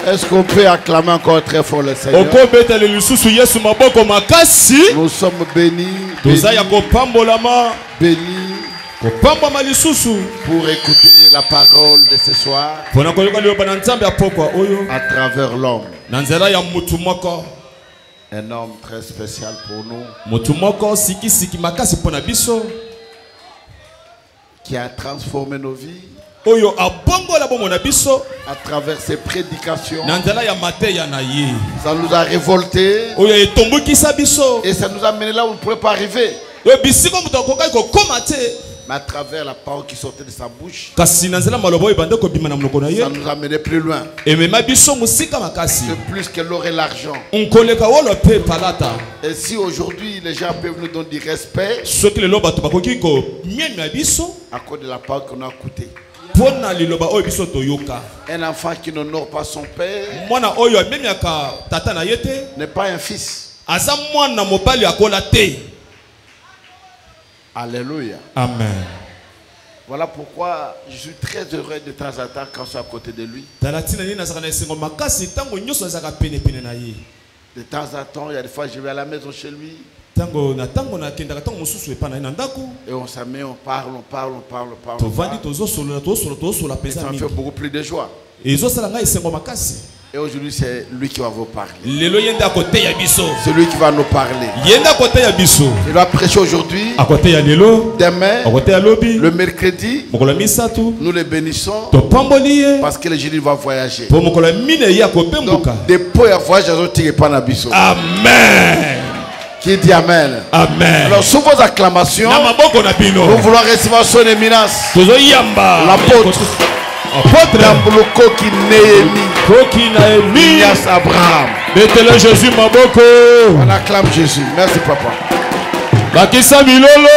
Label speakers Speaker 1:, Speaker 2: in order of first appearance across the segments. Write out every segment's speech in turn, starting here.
Speaker 1: Est-ce qu'on peut acclamer encore très fort le Seigneur? Nous sommes bénis, bénis pour écouter la parole de ce soir à travers l'homme. Un homme très spécial pour nous qui a transformé nos vies à travers ses prédications. Ça nous a révoltés et ça nous a mené là où on ne pouvait pas arriver. Mais à travers la parole qui sortait de sa bouche, ça nous a mené plus loin. C'est plus que l'or et l'argent. Et si aujourd'hui les gens peuvent nous donner du respect à cause de la parole qu'on a écoutée. Un enfant qui n'honore pas son père n'est pas un fils. Alléluia.
Speaker 2: Amen.
Speaker 1: Voilà pourquoi je suis très heureux de temps en temps quand je suis à côté de lui. De temps en temps, il y a des fois je vais à la maison chez lui. Et on s'amène, on parle. Et ça me fait beaucoup plus de joie. Et aujourd'hui, c'est lui qui va vous parler. C'est lui qui va nous parler. Il va prêcher aujourd'hui. Demain, le mercredi, nous les bénissons. Parce que le jeudi va voyager. Donc, depuis le voyage, je ne pas n'abisso.
Speaker 2: Amen.
Speaker 1: Qui dit Amen.
Speaker 2: Amen.
Speaker 1: Alors, sous vos acclamations, nous voulons recevoir son éminence, l'apôtre Namboloko qui Néhémie Abraham.
Speaker 2: Mettez-le Jésus Maboko.
Speaker 1: On acclame Jésus. Merci papa.
Speaker 2: Bakisa Milolo.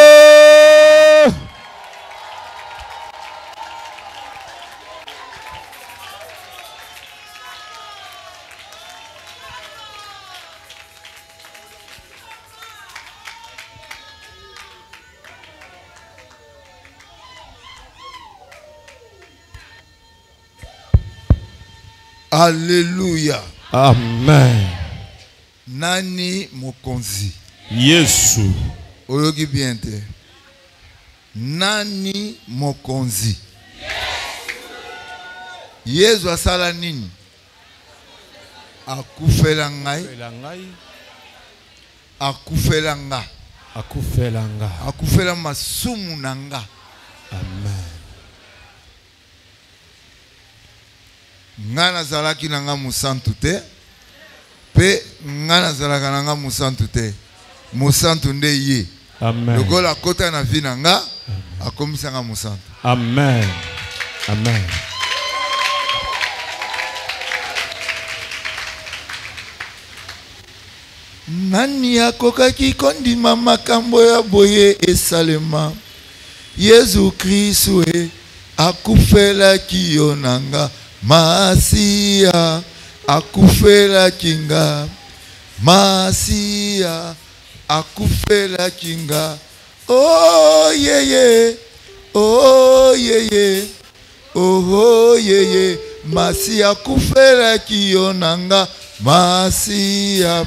Speaker 3: Alléluia.
Speaker 2: Amen.
Speaker 3: Nani mokonzi.
Speaker 2: Yesu.
Speaker 3: Oyogi bien te. Nani mokonzi. Yesu asala nini? Akufela ngai. Akufela nga. Akufela masumu nanga.
Speaker 2: Amen.
Speaker 3: Ngana zalaki nanga musantu te pe ngana zalaka nanga musantu te musantu nde ye.
Speaker 2: Amen.
Speaker 3: Lokola kota na vi nanga akomisa nga musantu.
Speaker 2: Amen. Amen.
Speaker 3: Nani akokaki kondima makambo ya boye esalema Yesu Kristo akufela kiyo nanga Masia akufela kinga Masia akufela kinga. Oh yeah. Oh yeah. Oh yeah. Masia akufela kiyo nanga Masia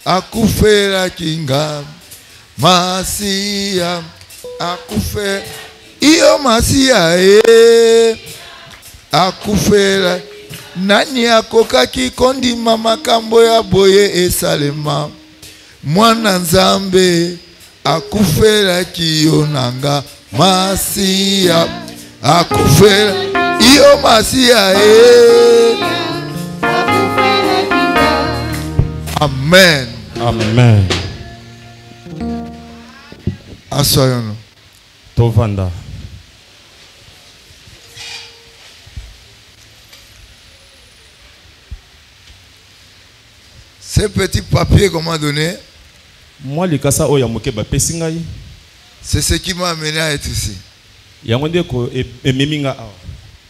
Speaker 3: akufela kinga Masia akufela iyo Masia akufela. Nani akokaki kondima makambo ya boye esalema mwana nzambe akufela kiyo nanga Masia akufela iyo Masia Amen.
Speaker 2: Amen.
Speaker 3: Asoyono
Speaker 2: Tovanda.
Speaker 3: Ce petit papier qu'on m'a donné,
Speaker 2: moi le kasa oya mokeba pesingai.
Speaker 3: C'est ce qui m'a amené à être ici.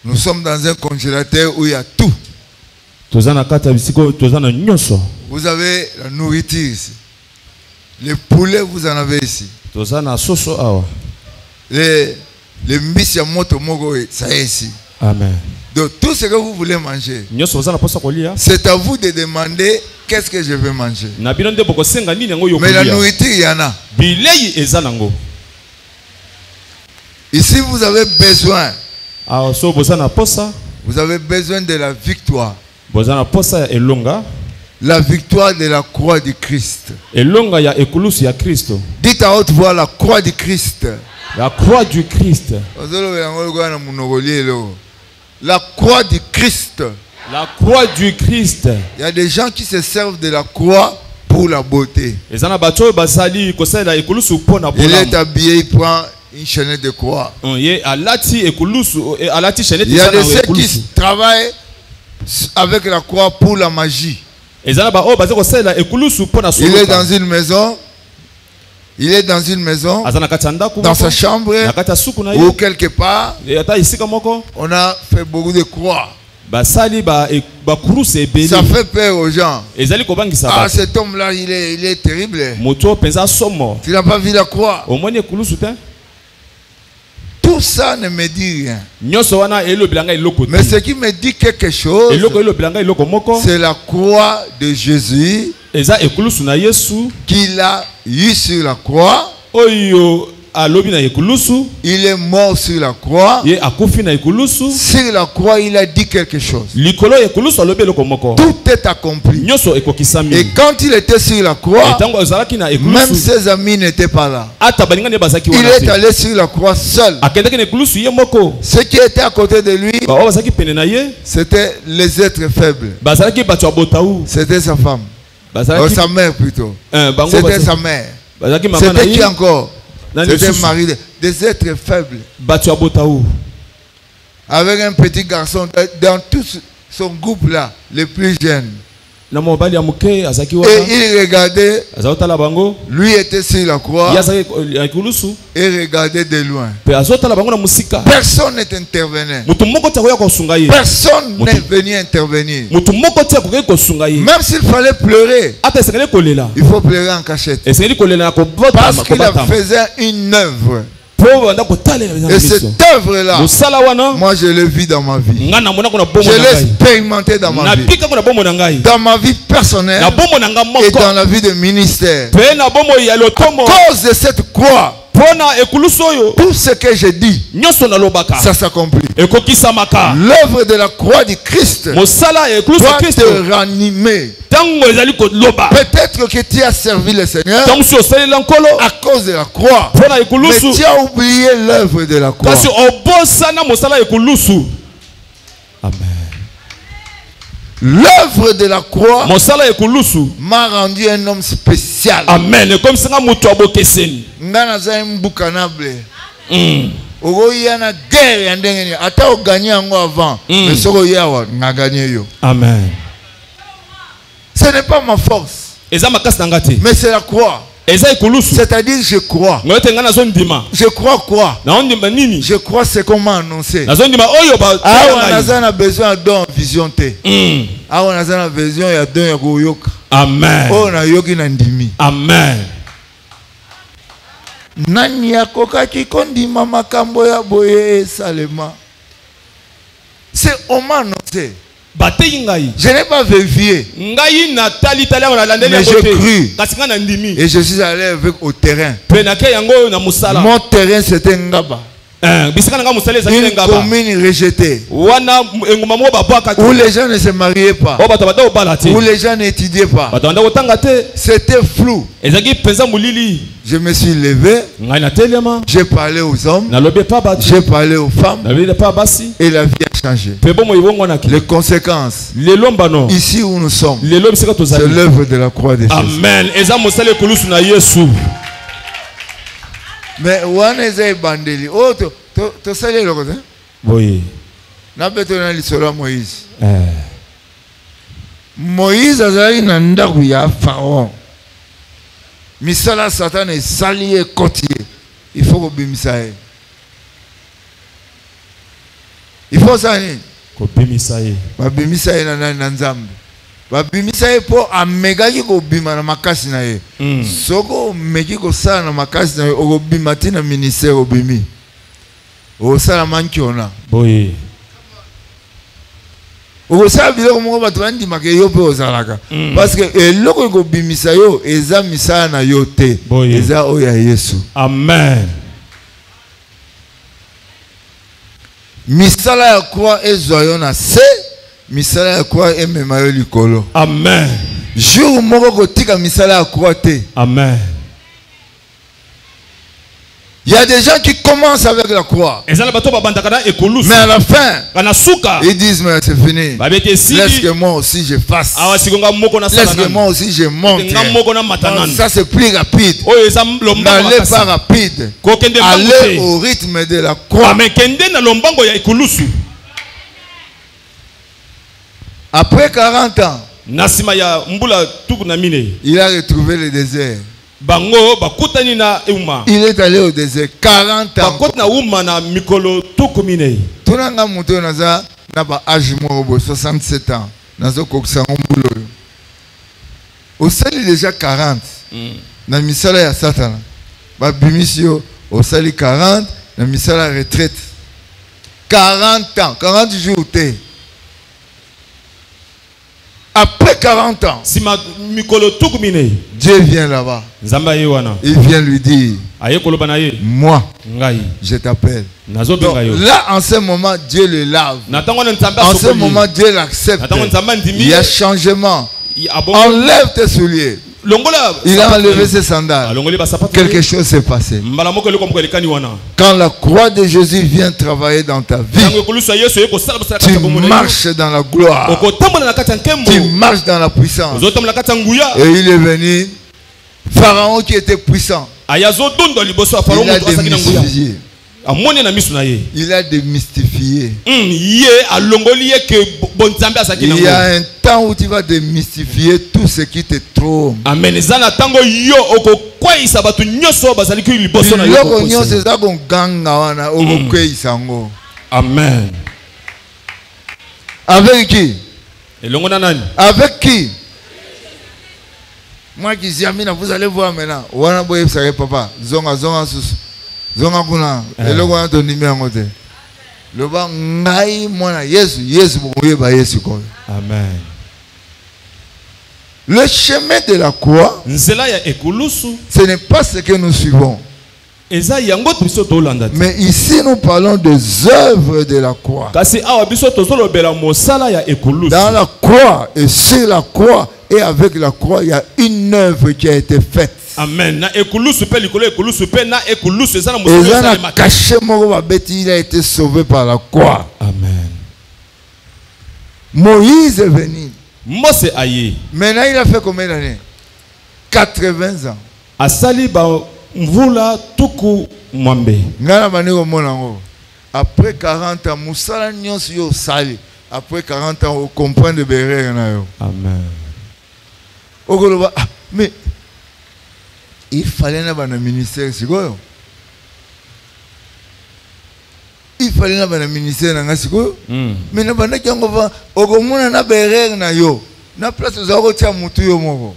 Speaker 2: Nous
Speaker 3: sommes dans un congélateur où il y a tout.
Speaker 2: Vous
Speaker 3: avez la nourriture ici. Les poulets, vous en avez ici. Les mbisi ya moto mogo, ça est ici.
Speaker 2: Amen.
Speaker 3: Donc tout ce que vous voulez manger, c'est à vous de demander qu'est-ce que je vais manger. Mais la nourriture, il y en a. Ici, vous avez besoin. Vous avez besoin de la victoire. La victoire de la croix du Christ. Dites à haute voix la croix du Christ.
Speaker 2: La croix du Christ.
Speaker 3: La croix du Christ.
Speaker 2: La croix du Christ.
Speaker 3: Il y a des gens qui se servent de la croix pour la beauté. Il est habillé, il prend une chaînette de croix. Il y a des ceux qui travaillent avec la croix pour la magie. Il est dans une maison. Il est dans une maison, dans sa chambre ou quelque part. On a fait beaucoup de croix. Ça fait peur aux gens. Ah, cet homme-là, il est terrible. Tu n'as pas vu la croix. Tout ça ne me dit rien. Mais ce qui me dit quelque chose, c'est la croix de Jésus qu'il a eu sur la croix. Il est mort sur la croix. Sur la croix, il a dit quelque chose. Tout est accompli. Et quand il était sur la croix, même ses amis n'étaient pas là. Il est allé sur la croix seul. Ceux qui étaient à côté de lui, c'était les êtres faibles. C'était sa femme. Sa mère plutôt. C'était sa mère. C'était qui encore? C'était mari des êtres faibles. Avec un petit garçon dans tout son groupe là, les plus jeunes. Et il regardait, lui était sur la croix et regardait de loin. Personne n'est intervenu. Personne n'est venu intervenir. Même s'il fallait pleurer, il faut pleurer en cachette. Parce qu'il faisait une œuvre. Et cette œuvre-là, moi je l'ai vu dans ma vie. Je l'ai expérimenté dans ma vie. Dans ma vie personnelle et dans la vie de ministère. À cause de cette croix, tout ce que je dis, ça s'accomplit. L'œuvre de la croix du Christ doit te ranimer. Peut-être que tu as servi le Seigneur à cause de la croix, mais tu as oublié l'œuvre de la croix. Amen. L'œuvre de la croix m'a rendu un homme spécial. Amen. Comme ça, Amen. Ce n'est pas ma force, mais c'est la croix. C'est-à-dire je crois. Je crois quoi? Je crois ce qu'on m'a annoncé. Ah, on a besoin d'un vision. Ah, on a besoin d'un yoka. Amen. On a yoki nandimi. Amen. Nani yakoka kikondima makambo ya boye salema. C'est on m'a annoncé. Je n'ai pas vérifié. Mais j'ai cru. Et je suis allé avec au terrain. Mon terrain c'était Ngaba. Une commune rejetée. Où les gens ne se mariaient pas. Où les gens n'étudiaient pas. C'était flou. Je me suis levé. J'ai parlé aux hommes. J'ai parlé aux femmes. Et la vie a changé. Les conséquences. Ici où nous sommes, c'est l'œuvre de la croix de Jésus. Amen. Mais ouaneze bandeli. Oh, to sali le côté. Oui. Na beto na lisolo Moïse. Moïse azali na ndaku ya Pharaon. Misala Satan est sali et côtier. Il faut obimisa. Il faut ça. Obimisa. Obimisa na nzambe. Babimisa po amegaki ko bima na makasi na ye. Soko meki ko sala na makasi na ye o bima tina ministère obimi. O sala mankiona. Oui. Parce que eloko ko bimisa yo eza misala na yo te. Eza oya Yesu.
Speaker 2: Amen.
Speaker 3: Misala ya kwa ezoyo na se, misala ya kwa emema yo likolo.
Speaker 2: Amen.
Speaker 3: Jour moko kotika misala ya kwa te.
Speaker 2: Amen.
Speaker 3: Il y a des gens qui commencent avec la croix. Mais à la fin, ils disent mais c'est fini. Laisse que moi aussi je fasse. Laisse que moi aussi je monte. Ça c'est plus rapide. N'allez pas rapide. Allez au rythme de la croix. Après 40 ans, il a retrouvé le désert. Il est allé au désert 40 ans. Tunanga muto naza na ba âge mo 67 ans. Nazo kokisa ngombulo. Au sali déjà 40. Na misala ya Satana. Ba bimisio au sali 40 na misala retraite. 40 ans, 40 jours té. Après 40 ans, Dieu vient là-bas. Il vient lui dire, moi, je t'appelle. Là, en ce moment, Dieu le lave. En ce moment, Dieu l'accepte. Il y a changement. Enlève tes souliers. Il a enlevé ses sandales. Quelque chose s'est passé. Quand la croix de Jésus vient travailler dans ta vie, tu marches dans la gloire. Tu marches dans la puissance. Et il est venu. Pharaon qui était puissant, il a démystifié. Il a démystifié. Il y a un temps où tu vas démystifier tout ce qui te trompe. Amen. Avec qui? Avec qui? Moi qui dis Amina, vous allez voir maintenant. Wana boye sare papa. Zonga susu. Zonga kuna. Eloko wana to nimi angote. Loba ngai mwana Yesu boye ba Yesu ko.
Speaker 2: Amen.
Speaker 3: Le chemin de la croix, ce n'est pas ce que nous suivons. Mais ici nous parlons des œuvres de la croix. Dans la croix et sur la croix et avec la croix, il y a une œuvre qui a été faite.
Speaker 2: Amen.
Speaker 3: Il a été sauvé par la croix.
Speaker 2: Amen.
Speaker 3: Moïse est venu.
Speaker 2: Mose aye.
Speaker 3: Maintenant il a fait combien d'années? 80 ans.
Speaker 2: Asali ba mvula tuku mwambe.
Speaker 3: Ngana baniko monango. Après 40 ans, musala nyonso yo sali. Après 40 ans, on comprend de berrer na yo.
Speaker 2: Amen.
Speaker 3: Ogoloba, mais il fallait na bana ministère sikoyo. Il fallait na bana ministère na ngasiko. Mais na bana kyango va ogomona na berrer na yo. Na place za ko tia mutu yo moko.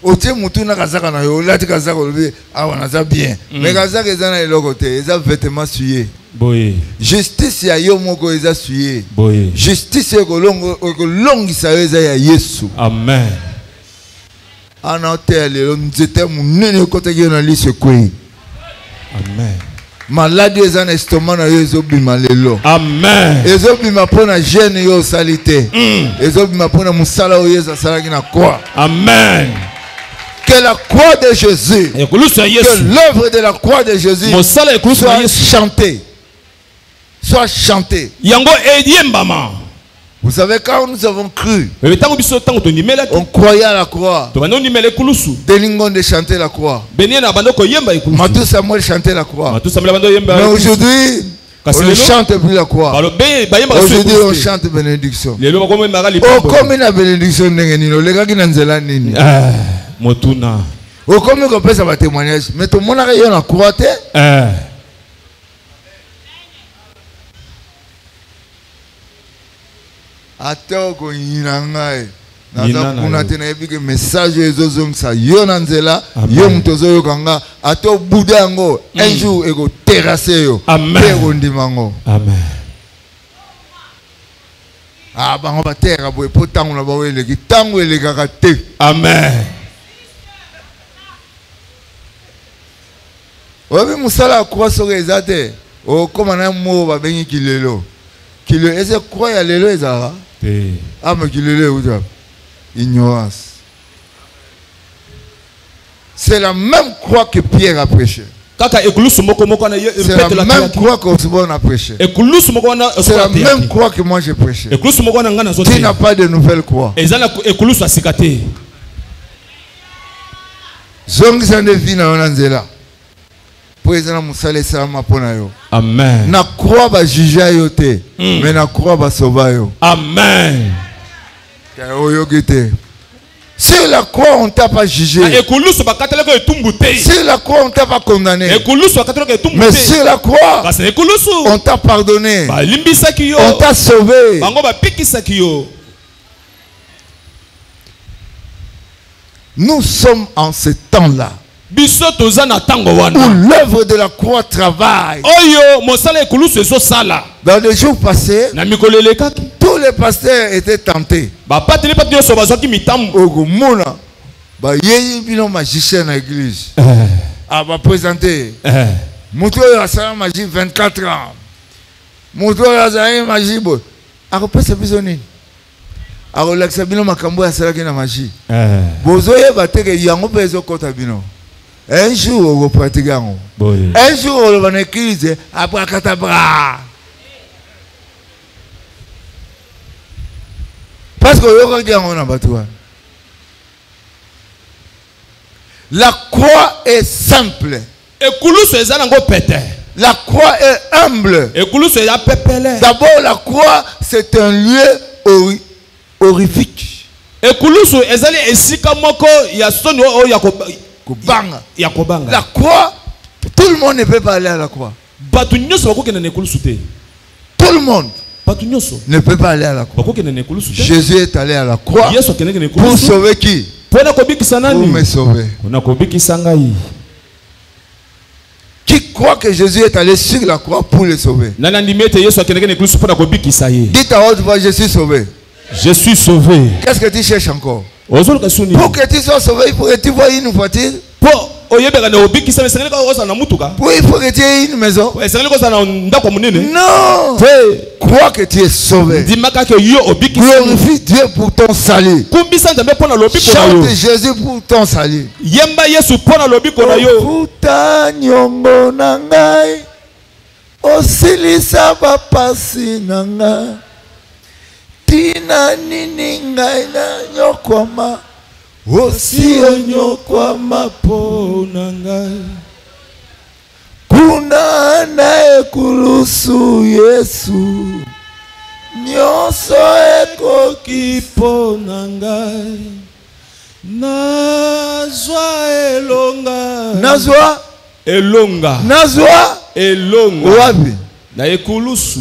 Speaker 3: Otie mutu na kazaka na yo, lati kazaka lobi awana za bien. Mais kazaka ezana eloko te, eza vêtement souillé.
Speaker 2: Boye.
Speaker 3: Justice ya yo moko eza souillé.
Speaker 2: Boye.
Speaker 3: Justice ko longisa yo eza ya Yesu.
Speaker 2: Amen.
Speaker 3: Ana hotel le nzete munene ko te na lise kwe.
Speaker 2: Amen.
Speaker 3: Maladie eza na estomac na yo ezobima lelo.
Speaker 2: Amen.
Speaker 3: Ezobima pona gêne yo salité. Ezobima pona musala yo eza salaki na croix.
Speaker 2: Amen.
Speaker 3: Que la croix de Jésus, que l'œuvre de la croix de Jésus soit chantée. Soit chantée. Vous savez, quand nous avons cru, on croyait à la croix. Delingon de chanter la croix. Matou Samuel chantait la croix. Mais aujourd'hui, on ne chante plus la croix. Aujourd'hui, on chante bénédiction. Oh, comme une bénédiction, les gars qui n'ont nini.
Speaker 2: Motuna.
Speaker 3: Oh, comme on peut ça va témoignage. Mais tout le monde a rien à croire. Atoko inangae. Naza kuna tena epike message ezozong sa yo nanzela yo mtozo yo kanga ato budango un jour ego terrasser yo
Speaker 2: amen
Speaker 3: ndimango
Speaker 2: amen
Speaker 3: Ah, bah on va terre, pour tant on va les tango et les garatés.
Speaker 2: Amen.
Speaker 3: Oui, mais Moussala croit sur les athées. Oh, comme un mot va venir qu'il est là. Qu'il est, est-ce croit y a les lois, ah, mais qu'il est là, où ignorance. C'est la même croix que Pierre a prêché. C'est la même croix qu'Osborne a prêché. C'est la même croix que moi j'ai prêché. Tu n'as pas de nouvelle croix.
Speaker 2: Amen.
Speaker 3: Na croix va juger yote, mais na croix va sauver yo.
Speaker 2: Amen.
Speaker 3: Sur la croix, on t'a pas jugé. Sur la croix, on t'a pas condamné. Mais sur la croix, on t'a pardonné. On t'a sauvé. Nous sommes en ce temps-là où l'œuvre de la croix travaille. Dans les jours passés, tous les pasteurs étaient tentés. Magicien dans l'église. Va présenter. Moutou a sa magie 24 ans. Moutou a sa magie. A repasser bisoni. A relaxer bino makambo ya sala na magie. Bozoye bateke yango pezo kota bino. Un jour on pratique yango. Un jour on va dans l'église après katabra. Parce que la croix est simple. La croix est humble. D'abord, la croix, c'est un lieu horrifique. La croix, tout le monde ne peut pas aller à la croix. Tout le monde ne peut pas aller à la croix. Jésus est allé à la croix pour sauver qui? Pour me sauver. Qui croit que Jésus est allé sur la croix pour le sauver? Dites à haute voix, je suis sauvé.
Speaker 2: Je suis sauvé.
Speaker 3: Qu'est-ce que tu cherches encore? Pour que tu sois sauvé, il faut que tu vois une voiture. Oui, il faut que tu aies une maison. Non. Crois que tu es sauvé. Glorifie Dieu pour ton salut. Chante Jésus pour ton salut. Tina nini ngai na nyokwama osi onyokwama po na ngai kuna na ekulusu Yesu nyonso ekoki po na ngai nazwa elonga wapi
Speaker 2: na ekulusu.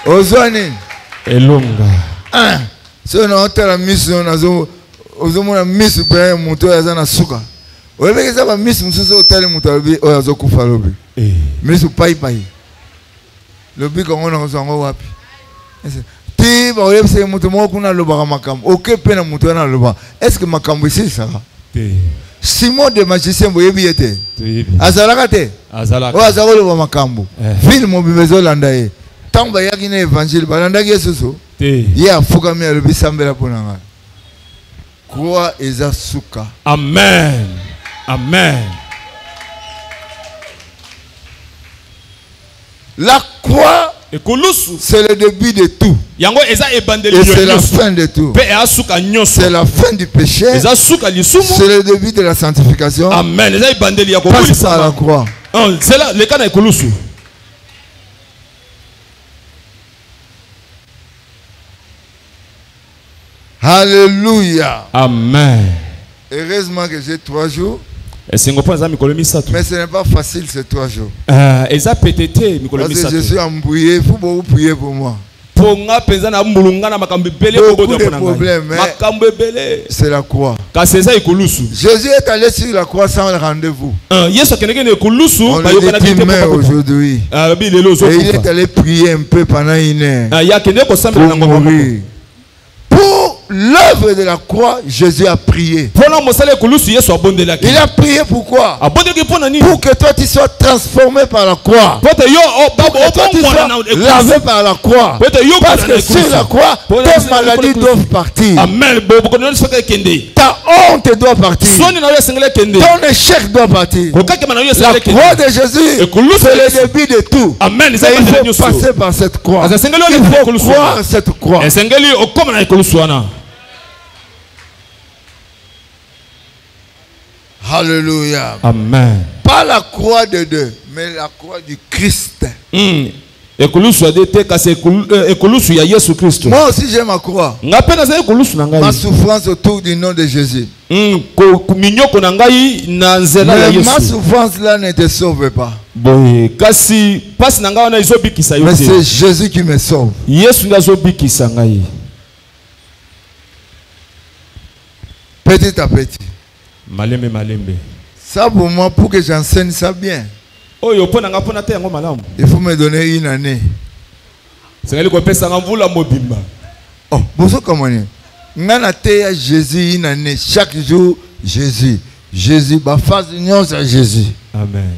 Speaker 3: Ozwani
Speaker 2: elonga
Speaker 3: so na hotela mission nazo ozomona mission pe moto yazana suka oyebekeza ba mission mususu hotela moto obi oyazo kufa lobi mission pai lobi kongo na kozango wapi ti ba oyebse moto mo kuna loba makambo okepe na moto na loba est-ce que makambo ici ça Simon de magicien boyebi ete azalaka te o azalo loba makambo film obimezo landa ye tamba yaki na évangile balandaki Yesu ye afukami alobi sambela pona nga croix eza suka.
Speaker 2: Amen. Amen.
Speaker 3: La croix, c'est le début de tout. Et c'est la fin de tout. C'est la fin du péché. C'est le début de la sanctification.
Speaker 2: Amen.
Speaker 3: Passe par la croix. Alléluia.
Speaker 2: Amen.
Speaker 3: Heureusement que j'ai 3 jours.
Speaker 2: Mais ce n'est
Speaker 3: pas facile ces 3 jours.
Speaker 2: Parce
Speaker 3: que je suis embrouillé, il faut beaucoup prier pour moi. C'est la croix. Jésus est allé sur la croix sans rendez-vous. On lui dit mais aujourd'hui. Et il est allé prier un peu pendant une heure. Pour mourir. Pour l'œuvre de la croix, Jésus a prié. Il a prié pourquoi? Pour que toi tu sois transformé par la croix. Pour que toi tu sois lavé par la croix. Parce que sur la croix, tes maladies doivent partir. Ta honte doit partir. Ton échec doit partir. La croix de Jésus, c'est le début de tout. Il faut passer par cette croix. Il faut croire cette croix. Alléluia.
Speaker 2: Amen.
Speaker 3: Pas la croix de Dieu, mais la croix du Christ. Moi aussi j'ai ma croix. Ma souffrance autour du nom de Jésus. Mais ma souffrance là ne te sauve pas. Mais c'est Jésus qui me sauve. Petit à petit. Ça pour moi, pour que j'enseigne ça bien, il faut me donner une année. Oh, bonjour comment on Jésus une année, chaque jour Jésus. Jésus, ma face d'union c'est Jésus.
Speaker 2: Amen.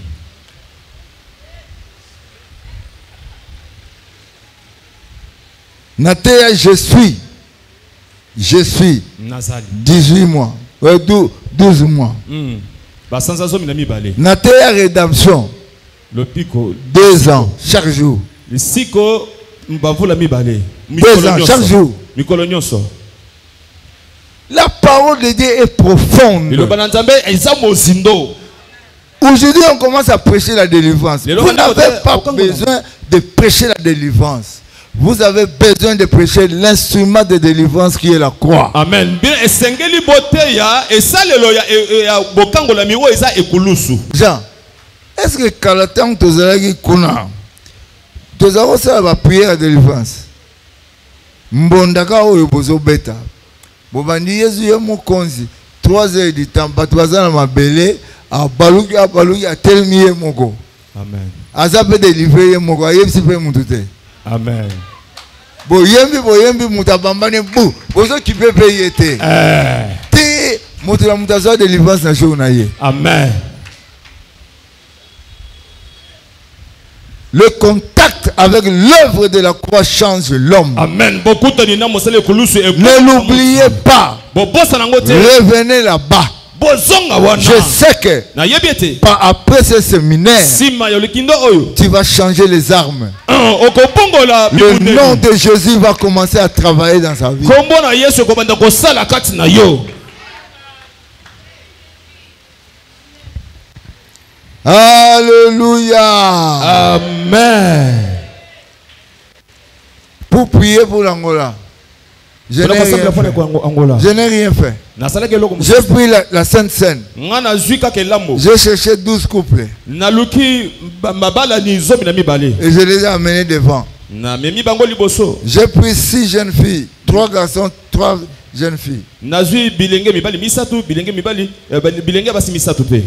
Speaker 3: Natea, je suis 18 mois. 12 mois. Natea rédemption. 2 ans chaque jour. 2 ans chaque jour. La parole de Dieu est profonde. Aujourd'hui on commence à prêcher la délivrance. Vous n'avez pas besoin de prêcher la délivrance. Vous avez besoin de prêcher l'instrument de délivrance qui est la croix.
Speaker 2: Amen.
Speaker 3: Jean, est-ce que Kalatan Tozalagi Kuna Tozao ça va prier la délivrance? Mbondaka oyo bozo beta. Bobandi Yesu ye mokonzi 3 heures du temps batwaza na mabele a baluki a telmiye moko.
Speaker 2: Amen.
Speaker 3: Azape délivrer moko ayebisi pe mutute.
Speaker 2: Amen.
Speaker 3: Boyembi mutabambane bu bozo kipe pe yete. Ti mutula mutazo délivrance na jour na ye.
Speaker 2: Amen.
Speaker 3: Le contact avec l'œuvre de la croix change l'homme.
Speaker 2: Amen.
Speaker 3: Ne l'oubliez pas. Revenez là-bas. Je sais que après ce séminaire, tu vas changer les armes. Le nom de Jésus va commencer à travailler dans sa vie. Alléluia.
Speaker 2: Amen.
Speaker 3: Pour prier pour l'Angola, je n'ai rien fait. J'ai pris la Sainte Seine. J'ai cherché 12 couples. Et je les ai amenés devant. J'ai pris 6 jeunes filles, 3 garçons, 3 jeunes filles.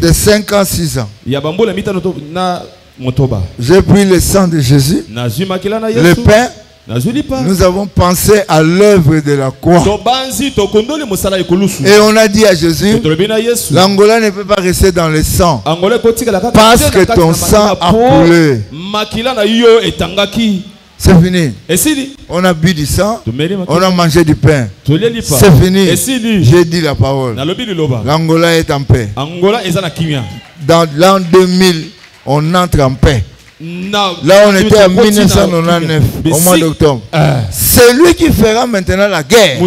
Speaker 3: De 5 ans, 6 ans. J'ai pris le sang de Jésus, le pain. Nous avons pensé à l'œuvre de la croix. Et on a dit à Jésus, l'Angola ne peut pas rester dans le sang parce que ton sang a coulé. C'est fini. On a bu du sang, on a mangé du pain. C'est fini. J'ai dit la parole. L'Angola est en paix. Dans l'an 2000, on entre en paix. Là on était en 1999 au mois d'octobre. C'est lui qui fera maintenant la guerre.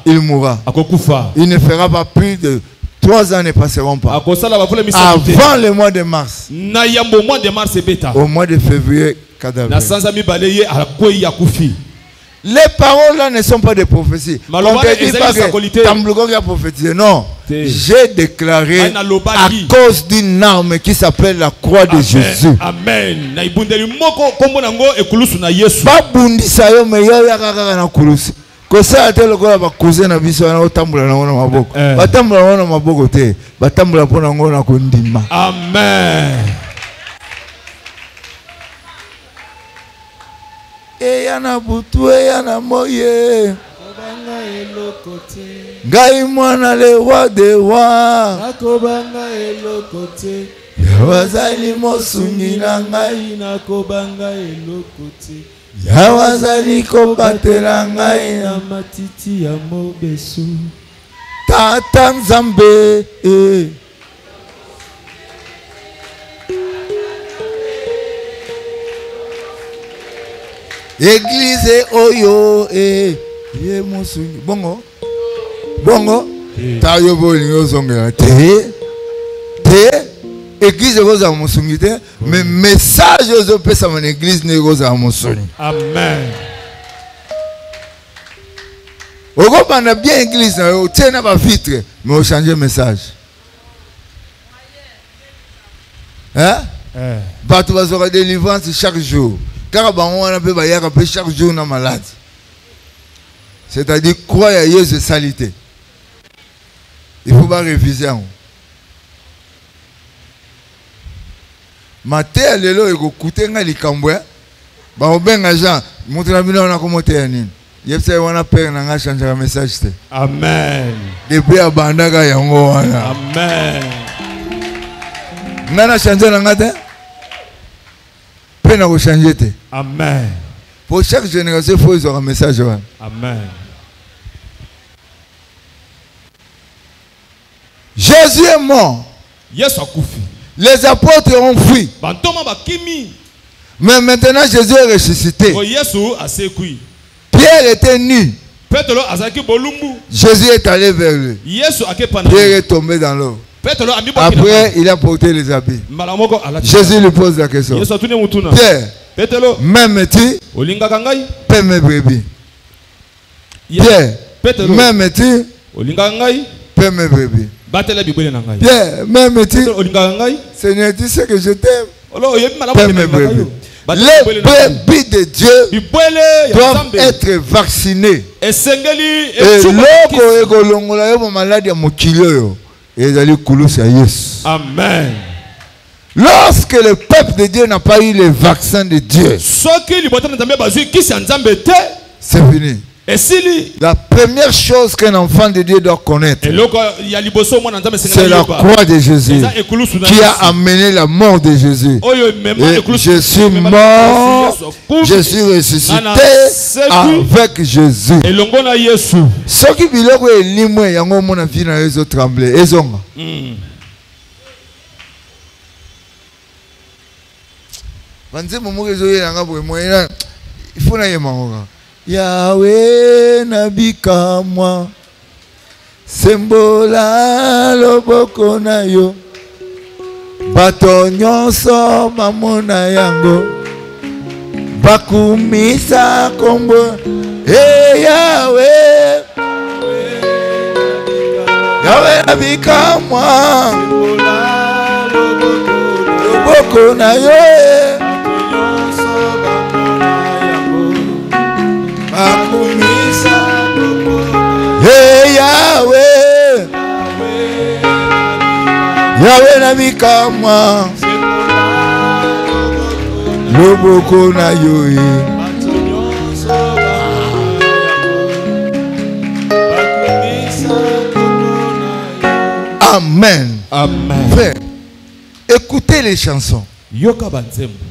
Speaker 3: Il mourra. Il ne fera pas plus de 3 ans, ne passeront pas. Avant le mois de mars. Au mois de février, cadavre. Les paroles là ne sont pas des prophéties. On ne dit pas que Tamblougon a prophétisé. Non. J'ai déclaré à cause d'une arme qui s'appelle la croix de Jésus.
Speaker 1: Amen.
Speaker 3: Pas bundisa yo me yo ya kaka na kulusi. Ko sa te lokola ba cousin na biso na otambula na ngona maboko. Batambula na maboko te. Batambula pona ngona ko ndima.
Speaker 1: Amen.
Speaker 3: Eyana butu eyana moye Ngai mwana le roi de roi
Speaker 2: nakobanga elokote
Speaker 3: Yawazali mosungi na ngai
Speaker 2: nakobanga elokote
Speaker 3: Yawazali kobatela ngai
Speaker 2: na matiti ya mobesu
Speaker 3: Tata Nzambe Église oyo ye mosungi bongo tayo bolingo zongela te église koza mosungi te mais message ozo pesa mon église ne koza mosungi.
Speaker 1: Amen.
Speaker 3: Oko bana bien église na yo tena ba vitre mais on changer message. Hein? Bato bazora délivrance chaque jour. Car on a pu chaque jour na malade. C'est-à-dire croire à Jésus salité. Il faut pas réviser. Maté lelo eko kutenga likambwe. Ba obenga Jean, montre la bino na komote ya nini. Yepse wana père na nga changer message te.
Speaker 1: Amen.
Speaker 3: Depuis abandaka yango wana.
Speaker 1: Amen.
Speaker 3: Nana changer na nga te. Peine à changer.
Speaker 1: Amen.
Speaker 3: Pour chaque génération, il faut avoir un message.
Speaker 1: Amen.
Speaker 3: Jésus est mort. Les apôtres ont fui. Mais maintenant, Jésus est ressuscité. Pierre était nu. Jésus est allé vers lui. Pierre est tombé dans l'eau. Après, il a porté les habits. Jésus lui pose la question. Pierre, m'aimes-tu? Paie mes brebis. Pierre, m'aimes-tu? Paie mes brebis. Pierre, m'aimes-tu? Seigneur, tu sais que je t'aime. Paie mes brebis. Les brebis de Dieu doivent être vaccinées. Et l'eau maladie
Speaker 1: Amen.
Speaker 3: Lorsque le peuple de Dieu n'a pas eu le vaccin de Dieu, c'est fini. La première chose qu'un enfant de Dieu doit connaître, c'est la croix de Jésus qui a amené la mort de Jésus. Et je suis mort, je suis ressuscité avec Jésus. Ce qui biloko elimwe yango mona vie na ezo trembler ezonga. Banze momo ezo yanga boye moyena ifuna yemangoka. Yahweh nabika moi sembola loboko na yo bato nyonso bamona yango bakumisa kombo Yahweh Yahweh nabika moi loboko na yo Hey Yahweh Yahweh nabika moi loboko na yo Amen.
Speaker 1: Amen.
Speaker 3: Frère, écoutez les chansons. Il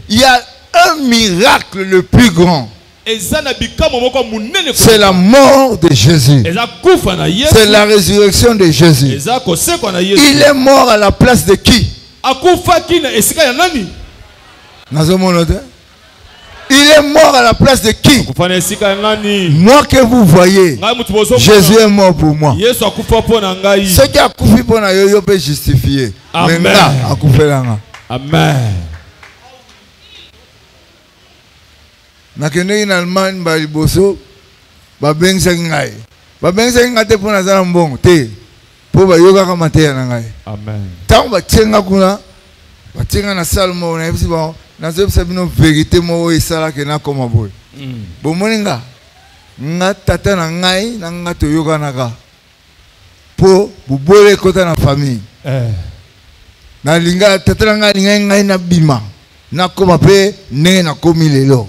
Speaker 3: y a un miracle le plus grand. C'est la mort de Jésus. C'est la résurrection de Jésus. Il est mort à la place de qui? Il est mort à la place de qui? Moi que vous voyez, Jésus est mort pour moi. Ce qui a coupé pour nous peut justifier.
Speaker 1: Amen. Amen.
Speaker 3: Nakende en Allemagne, baliboso, babengisa ngai. Babengisa ngai te pona za mbongo te. Po ba yoga kama te na ngai.
Speaker 2: Amen.
Speaker 3: Tango ba tsenga kuna. Ba tsenga na salmo na ebisi ba na zebisa bino vérité mo esala ke na koma boy. Bo moninga. Nga tata na ngai na nga to yoga naka. Po bubole kota na famille. Na linga tata na ngai ngai na bima. Na koma pe ne na komi lelo.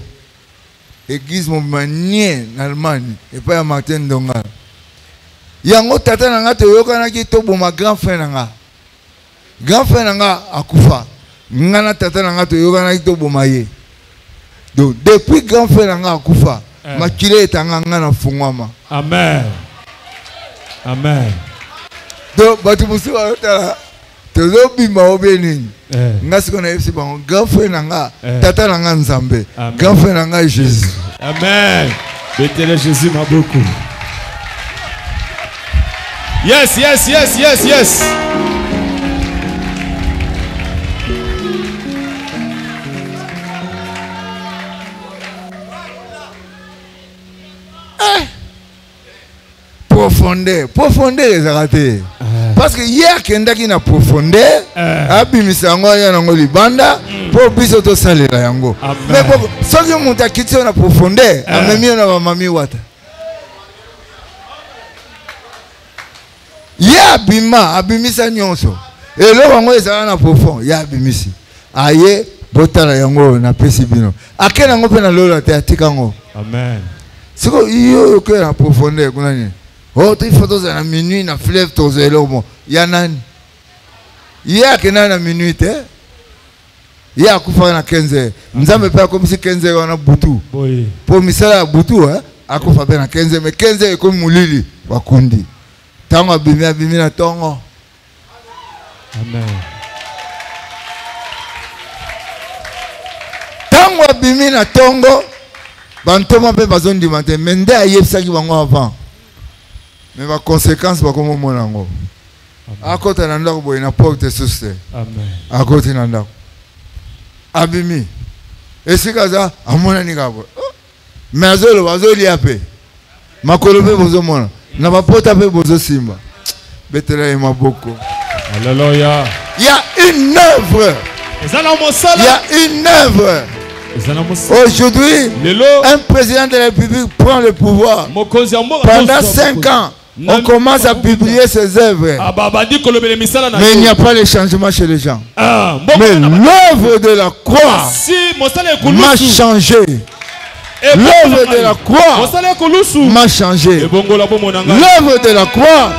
Speaker 3: Église mon manier en Allemagne et pas à Martin Donga. Yango tata na nga to yoka na ki to boma grand frère na nga. Grand frère na nga akufa. Nga na tata na nga to yoka na ki to boma ye. Donc depuis grand frère na nga akufa, makile etanga nga na fungwama.
Speaker 2: Amen. Amen.
Speaker 3: Donc batu musu wa tala tozo bima obeni. Nga siko na yesi bango grand frère na nga tata na nga Nzambe. Grand frère na nga Jésus.
Speaker 2: Amen. Bétele Jésus m'a beaucoup. Yes, yes, yes, yes, yes.
Speaker 3: Profondeur, profondeur les arrêtés. Parce que hier kendaki na profondeur, abimisa ngo ya ngo libanda, pour biso to salela yango. Mais pour ceux qui montent à quitter na profondeur, amemi na mami wata. Ya bima abimisa nyonso. Et là wango ezala na profond, ya abimisi. Aye botala yango na pesi bino. Akena ngo pe na lola te atika ngo.
Speaker 2: Amen.
Speaker 3: Siko iyo ko na profondeur kuna ni. Oh, tu fais dans la minuit, na fleuve, tu es là. Yanan. Hier, que na minuit, hier, qu'on fait na 15h. Nous avons pas comme si 15h on a boutou. Pour misala boutou, hein, à qu'on fait na 15h, mais 15h comme moulili, wakundi. Tango abimi na tongo.
Speaker 2: Amen.
Speaker 3: Tango abimi na tongo, bantoma pe bazon du matin, mende ayebsa ki bango avant. Mais ma conséquence va comme mon ango. À côté d'un lac, il n'a pas de soucis.
Speaker 2: Amen.
Speaker 3: À côté d'un lac. Abimi. Et c'est comme ça, à mon anigabo. Mais à zolo, à zolo liapé. Ma colope bozo mona. N'a pas porté bozo simba. Betela ma beaucoup.
Speaker 2: Alléluia.
Speaker 3: Il y a une œuvre. Il y a une œuvre. Aujourd'hui, un président de la République prend le pouvoir. Pendant 5 ans, on commence à publier ses œuvres. Mais il n'y a pas de changement chez les gens. Mais l'œuvre de la croix m'a changé. L'œuvre de la croix m'a changé. L'œuvre de la croix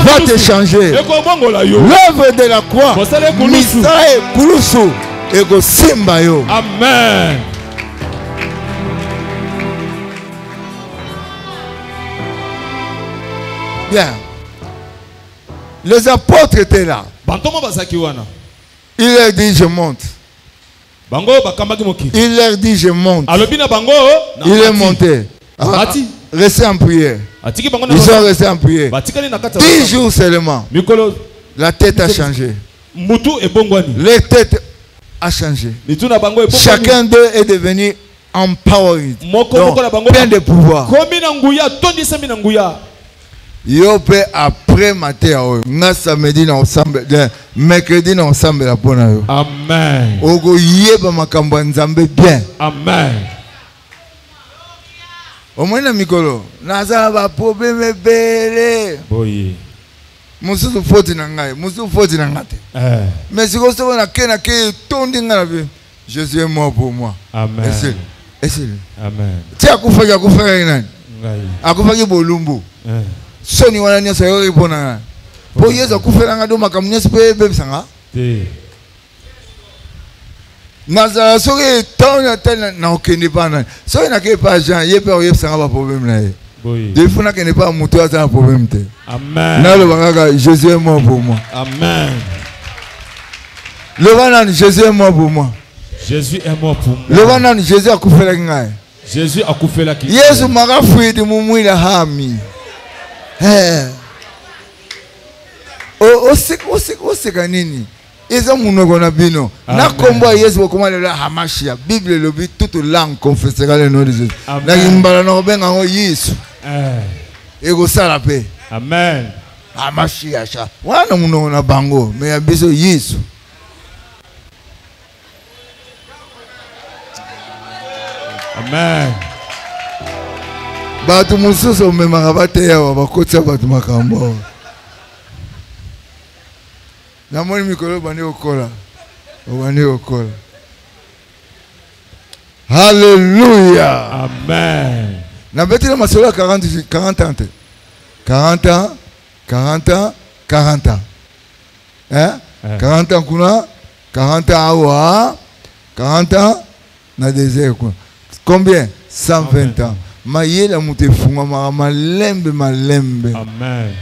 Speaker 3: va te changer. L'œuvre de la croix, Misae Kulusu, Ego Simba yo.
Speaker 2: Amen.
Speaker 3: Bien. Les apôtres étaient là. Il leur dit je monte. Il leur dit je monte. Il est monté. Restez en prière. Ils sont restés en prière. 10 jours seulement. La tête a changé. Les têtes a changé. Chacun d'eux est devenu empowered. Plein de pouvoir. Yope après matin, na samedi na ensemble, mercredi na ensemble la pona yo.
Speaker 2: Amen.
Speaker 3: Ogo yeba makambo nzambe bien.
Speaker 2: Amen.
Speaker 3: Omwana mikolo, nazala ba problème bele.
Speaker 2: Boye.
Speaker 3: Mususu foti na ngai, mususu foti na ngate. Mais si vous na kena ke tondi ngala Jésus est mort pour moi.
Speaker 2: Amen.
Speaker 3: Est-ce
Speaker 2: Amen.
Speaker 3: Ti akufa nani?
Speaker 2: Ngai.
Speaker 3: Akufa ki bolumbu. Soni wana nyasa yo ripona. Po yeza kufela ngado makamnya sipe bebisanga.
Speaker 2: Te.
Speaker 3: Nazala soki tona tena na okende pana. Soki na ke pa Jean, yepe oyebisanga ba problème na ye.
Speaker 2: Oui.
Speaker 3: Des fois na kende pas muto ata na problème te.
Speaker 2: Amen.
Speaker 3: Na le banga Jésus est mort pour moi.
Speaker 2: Amen.
Speaker 3: Le banga Jésus est mort pour moi.
Speaker 2: Jésus est mort pour moi.
Speaker 3: Le banga Jésus a kufela ngai.
Speaker 2: Jésus a kufela ki.
Speaker 3: Yesu maka fuidi mumwila hami. Oseka nini eza munoko na bino na kombo Yesu okoma le hamashia Bible lobi toute langue confessera le nom de Jésus na kimbala na benga ngo Yesu Et go ça la paix.
Speaker 2: Amen.
Speaker 3: Amashiacha. Wana muno na bango, mais abiso Yesu.
Speaker 2: Amen.
Speaker 3: Batu mususu memaka bateya bakotsa batu makambo. Na moni mikolo bani okola. Bani okola. Alléluia.
Speaker 2: Amen.
Speaker 3: Na betile masola 40 ans. 40 ans, 40 ans, 40 ans. Hein? 40 ans kuna, 40 ans awa, 40 ans na désert kuna. Combien? 120 ans. Maye la mute funga malembe.
Speaker 2: Amen.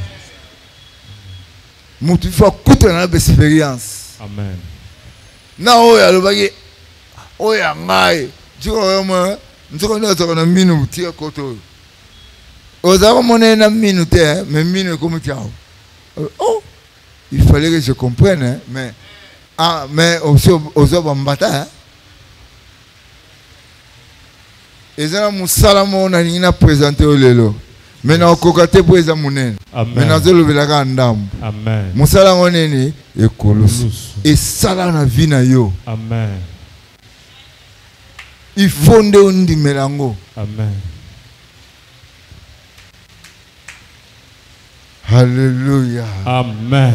Speaker 3: Mutu faut couper na expérience.
Speaker 2: Amen.
Speaker 3: Na oya lobaki oya ngai. Tiko mo ntiko ndo na minu tia koto. Oza monnaie na minute mais minu comme tiao. Oh, il fallait que je comprenne mais aussi aux bambata. Et ça musalamo na nina présenter au lelo. Maintenant kokate pour eza munene. Maintenant zo lobelaka ndambu.
Speaker 2: Amen.
Speaker 3: Musala ngoneni ekolusu. Et sala na vie na yo.
Speaker 2: Amen.
Speaker 3: Il faut nde ondimelango.
Speaker 2: Amen.
Speaker 3: Alléluia.
Speaker 2: Amen.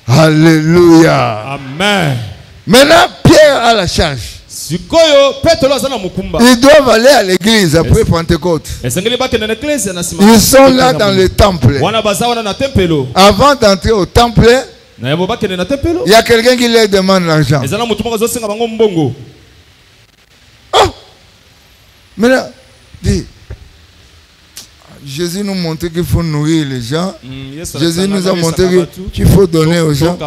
Speaker 3: Alléluia.
Speaker 2: Amen.
Speaker 3: Maintenant Pierre a la charge.
Speaker 2: Ils
Speaker 3: doivent aller à l'église après Pentecôte. Ils sont là dans le temple. Avant d'entrer au temple, il y a quelqu'un qui leur demande l'argent. Oh! Maintenant, Jésus nous montre qu'il faut nourrir les gens. Jésus nous a montré qu'il faut donner aux gens.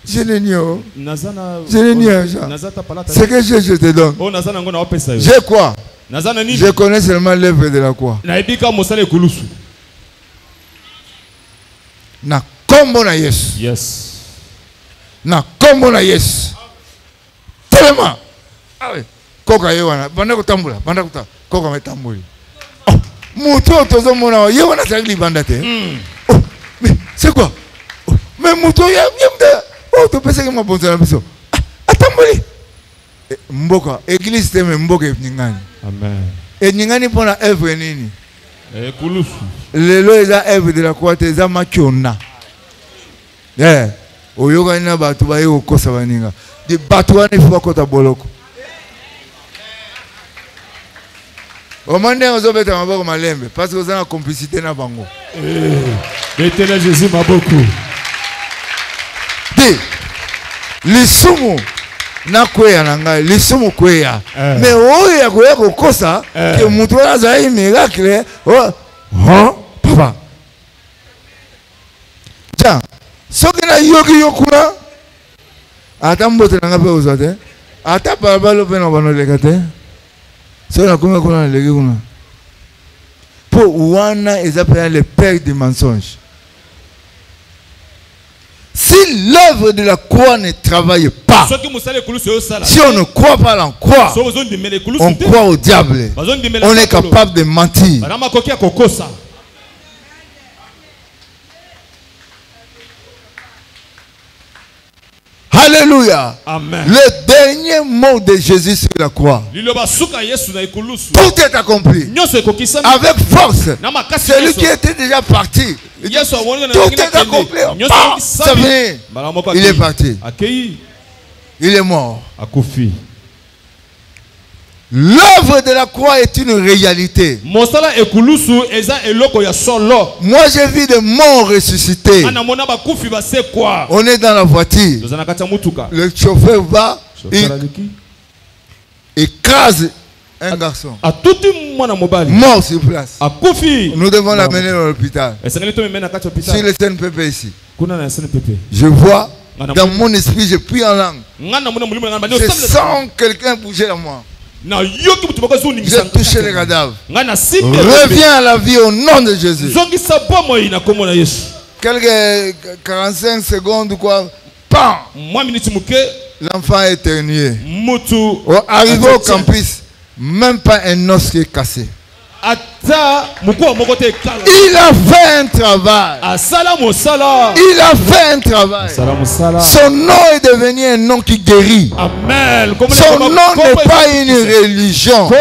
Speaker 3: Je l'ai nié. C'est que je te donne. J'ai quoi? Je connais seulement l'œuvre de la croix. Na kombo na Yesu.
Speaker 2: Yes.
Speaker 3: Na kombo na Yesu. Tellement. Ah oui. Koka yewana. Banda kutambula. Koka metambuli. Oh. Muto tozo mona. Yewana sagli banda te. Oh. Mais c'est quoi? Oh. Mais muto yamda. Oh, tu penses que ma bonne personne. Atambuli. Mboka. Église teme mboka ningani.
Speaker 2: Amen.
Speaker 3: Et ningani pour la œuvre nini?
Speaker 2: Kulusu.
Speaker 3: Lelo eza œuvre de la croix eza makiona. Yeah. Oyoga ina batu ba yo kosa baninga. De batu wana ifuba kota boloko. Omande ozobeta maboko malembe parce que ozana complicité na bango.
Speaker 2: L'éternel Jésus m'a beaucoup.
Speaker 3: Lisumu na kweya nanga lisumu kweya mais oyo ya koya kokosa ke mutu aza miracle papa tiens soki na yoki yokuna ata mbote nanga pe ozate ata balabalo pe na banoleka te soki na kuma kuna leki kuna po wana eza pe le père du mensonge. Si l'œuvre de la croix ne travaille pas, si on ne croit pas en croix, on croit au diable. On est capable de mentir. Alléluia.
Speaker 2: Amen.
Speaker 3: Le dernier mot de Jésus sur la croix. Tout est accompli. Avec force. Celui qui était déjà parti. Tout est accompli. Ça vient. Il est parti. Il est mort. L'œuvre de la croix est une réalité. Moi j'ai vu des morts ressuscités. On est dans la voiture. Le chauffeur va, il écrase un garçon. Mort sur place. Nous devons l'amener à l'hôpital. Sur le CNPP ici. Je vois, dans mon esprit, je prie en langue. Je sens quelqu'un bouger à moi. J'ai touché les cadavres. Reviens à la vie au nom de Jésus. Quelques 45 secondes ou quoi. Pan. L'enfant est éternué. Arrivé au campus, même pas un os qui est cassé. Il a fait un travail. Il a fait un travail. Son nom est devenu un nom qui guérit. Son nom n'est pas une religion. Ne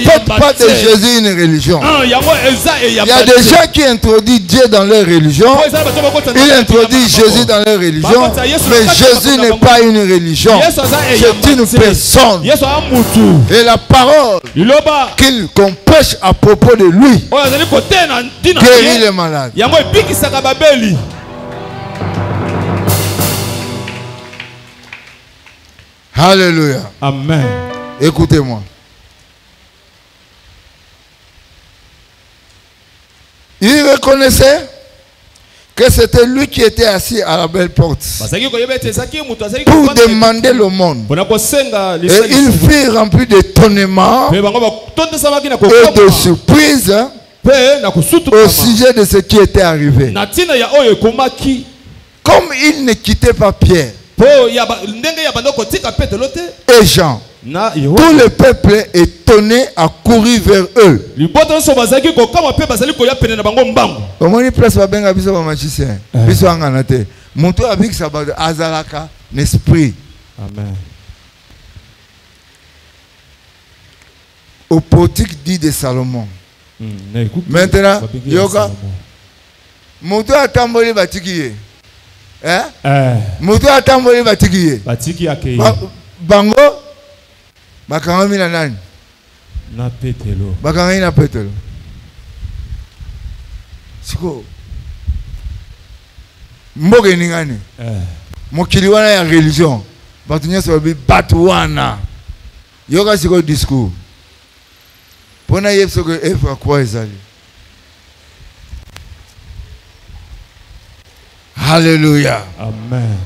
Speaker 3: faites pas de Jésus une religion. Il y a des gens qui introduisent Dieu dans leur religion. Ils introduisent Jésus dans leur religion. Mais Jésus n'est pas une religion. C'est une personne. Et la parole qu'on prêche à propos de lui guérit les malades. Alléluia.
Speaker 2: Amen.
Speaker 3: Écoutez-moi. Il reconnaissait que c'était lui qui était assis à la belle porte pour demander le monde. Et il fut rempli d'étonnement et de surprise au sujet de ce qui était arrivé. Comme il ne quittait pas Pierre et Jean, tout le peuple étonné a couru vers eux. Comment il place pas biso ba magicien? Biso angana te. Monto avec sa base azalaka l'esprit.
Speaker 2: Amen.
Speaker 3: Au portique dit de Salomon. Maintenant, yoga. Monto atamboli batiki. Monto atamboli batiki.
Speaker 2: Batiki akei.
Speaker 3: Bango bakanga mina nani?
Speaker 2: Na petelo.
Speaker 3: Bakanga ina petelo. Siko. Mboge ningani. Mokili wana ya religion. Batu nyasa babi batu wana. Yoga siko discours. Pona yepso ko efa kwa ezali. Alléluia.
Speaker 2: Amen.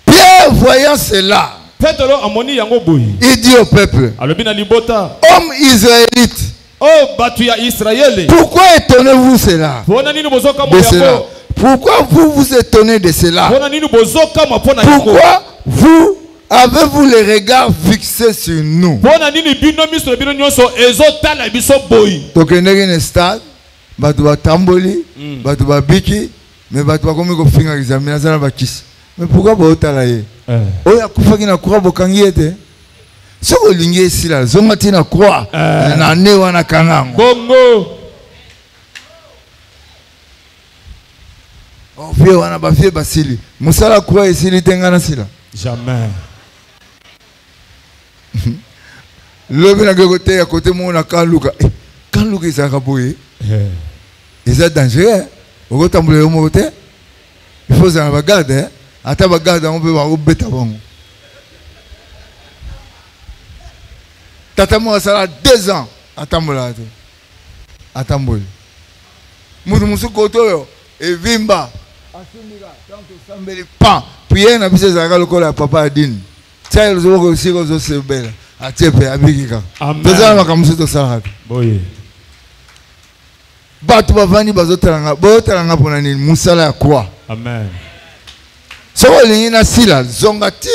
Speaker 3: Pierre voyant cela, il dit au peuple, homme israélite, pourquoi étonnez-vous cela? Pourquoi vous vous étonnez de cela? Pourquoi vous avez-vous les regards fixés sur nous? Batu batamboli, batu babiki, mais batu bakomi ko finga examiner ça na bakisi. Mais pourquoi ba otala ye? Oya kufaki na croix bokangi ete. Soko lingi sila zongati na croix na ne wana kangango.
Speaker 2: Bongo.
Speaker 3: O fie wana ba fie basili. Musala croix esili tengana sila.
Speaker 2: Jamais.
Speaker 3: Lobi na côté à côté mo na kaluka. Kaluka isaka boye. Et c'est dangereux. Il faut s'en regarder. Attends, regarde, on peut voir au bêta bon. Tata moi ça a 2 ans. Attends là. Attends moi. Musu koto et vimba. Asimira tant que sambeli pan. Prière na bise za lokola papa adine. Tiens les autres aussi aux autres belles. Atepe abikika.
Speaker 2: Amen.
Speaker 3: Déjà makamusu to sala.
Speaker 2: Boye.
Speaker 3: Batu bavani bazotalanga botalanga pona nini musala ya croix.
Speaker 2: Amen.
Speaker 3: So lingi na sila zonga ti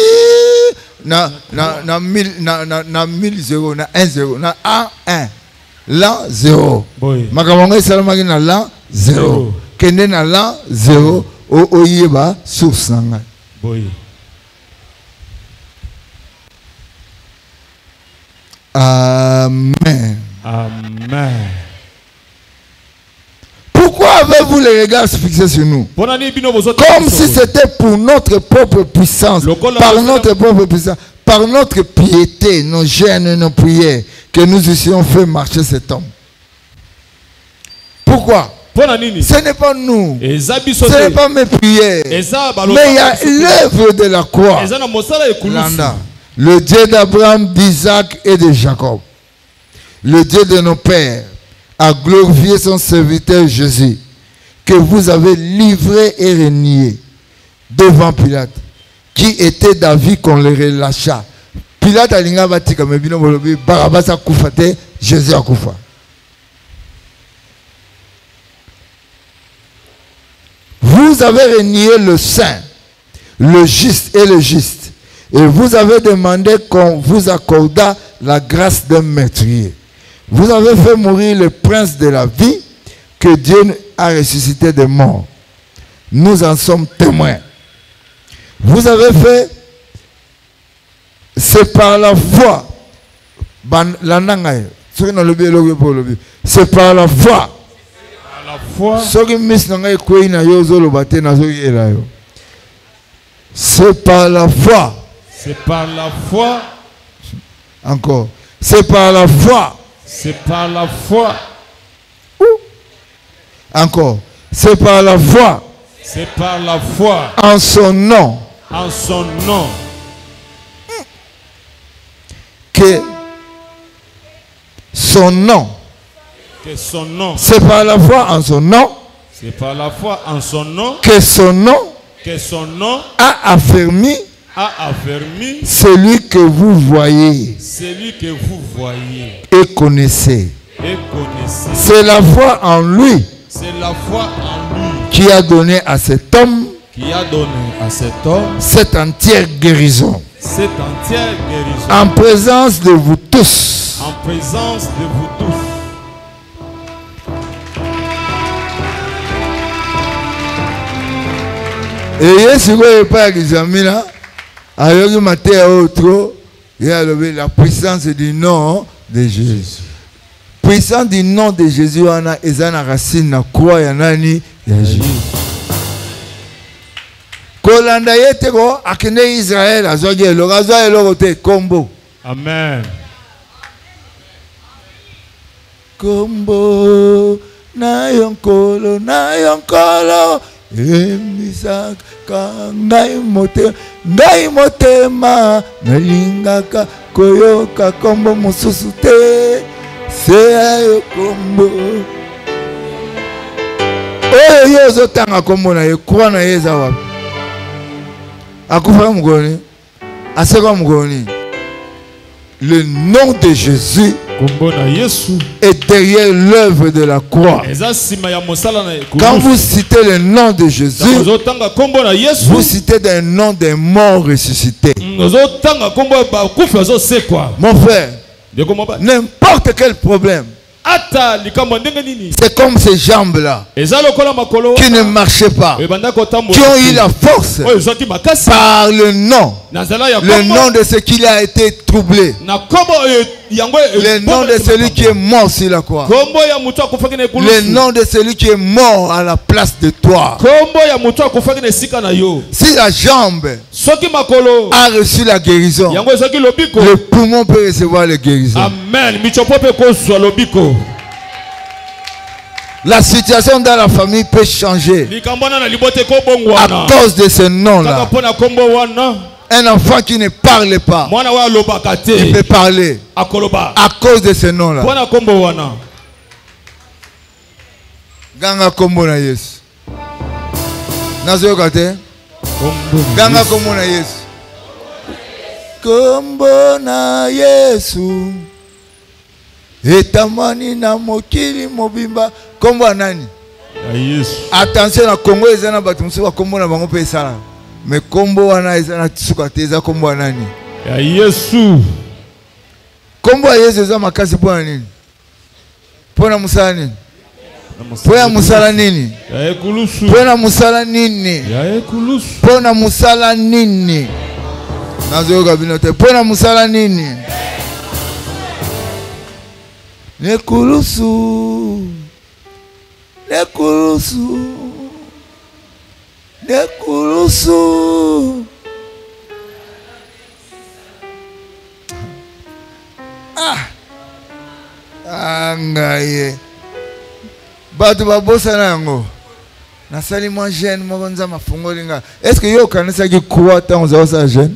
Speaker 3: na 1000 na 1 na 1 l'an 0. Makamanga salamaki na l'an 0. Kende na l'an 0 o yeba source nanga.
Speaker 2: Boy.
Speaker 3: Amen.
Speaker 2: Amen.
Speaker 3: Pourquoi avez-vous les regards fixés sur nous? Comme si c'était pour notre propre puissance, par notre propre puissance, par notre piété, nos jeûnes et nos prières, que nous eussions fait marcher cet homme. Pourquoi? Ce n'est pas nous, ce n'est pas mes prières, mais il y a l'œuvre de la croix. Le Dieu d'Abraham, d'Isaac et de Jacob, le Dieu de nos pères, a glorifié son serviteur Jésus, que vous avez livré et renié devant Pilate, qui était d'avis qu'on le relâcha. Pilate a linga batika mebino bolobi Barabbas a kufate, Jésus a kufa. Vous avez renié le saint, le juste et le juste, et vous avez demandé qu'on vous accordât la grâce d'un meurtrier. Vous avez fait mourir le prince de la vie que Dieu a ressuscité des morts. Nous en sommes témoins. Vous avez fait, c'est par la foi. C'est par la foi. C'est par la foi.
Speaker 2: C'est par la foi.
Speaker 3: Encore. C'est par la foi.
Speaker 2: C'est par la foi.
Speaker 3: Encore. C'est par la foi.
Speaker 2: C'est par la foi.
Speaker 3: En son nom.
Speaker 2: En son nom.
Speaker 3: Que son nom.
Speaker 2: Que son nom.
Speaker 3: C'est par la foi en son nom.
Speaker 2: C'est par la foi en son nom.
Speaker 3: Que son nom.
Speaker 2: Que son nom
Speaker 3: a affermi.
Speaker 2: A affermi.
Speaker 3: Celui que vous voyez.
Speaker 2: Celui que vous voyez.
Speaker 3: Et connaissez.
Speaker 2: Et connaissez.
Speaker 3: C'est la foi en lui.
Speaker 2: C'est la foi en lui.
Speaker 3: Qui a donné à cet homme.
Speaker 2: Qui a donné à cet homme.
Speaker 3: Cette entière guérison.
Speaker 2: Cette entière guérison.
Speaker 3: En présence de vous tous.
Speaker 2: En présence de vous tous.
Speaker 3: Et Yesu n'est pas examiné. Alors il m'a dit autre. Il a levé la puissance du nom de Jésus. Puissance du nom de Jésus. On a ezana racine na croix ya nani ya Jésus. Kolanda yete ko akene Israël azoge lo gazo elo te kombo.
Speaker 2: Amen.
Speaker 3: Kombo na yonkolo emisaka ngai motema nalingaka koyoka kombo mosusu te se ayo kombo oyo yo ozotanga kombo na ye kwa na ye eza wapi akufa mugoni aseka mugoni. Le nom de Jésus est derrière l'œuvre de la croix. Quand vous citez le nom de Jésus, vous citez le nom des morts ressuscités. Mon frère, n'importe quel problème, c'est comme ces jambes-là qui ne marchaient pas, qui ont eu la force par le nom de ce qui a été troublé, le nom de celui qui est mort sur la croix, le nom de celui qui est mort à la place de toi. Si la jambe a reçu la guérison, le poumon peut recevoir la guérison.
Speaker 2: Amen.
Speaker 3: La situation dans la famille peut changer à cause de ce nom-là. Un enfant qui ne parle pas, il peut parler à cause de ce nom-là. Ganga kombo na Yesu. Nazo kate? Ganga kombo na Yesu. Kombo na Yesu. Etamani na mokili mobimba. Kombo anani? Attention na Congo ezana batu musuka kombo na bango pe sala. Mais kombo wana ezana tsuka teza kombo anani?
Speaker 2: Ya Yesu.
Speaker 3: Kombo ya Yesu eza makasi pona nini? Pona musala nini? Pona musala nini?
Speaker 2: Ya ekulusu.
Speaker 3: Pona musala nini?
Speaker 2: Ya ekulusu.
Speaker 3: Pona musala nini? Nazo kabinote pona musala nini? Nekulusu. Nekulusu. Nekulusu. Angaye. Batu babosa nango. Nasali moi jeune mo nza mafungolinga. Est-ce que yo kanisa ki croit tant aux autres jeunes?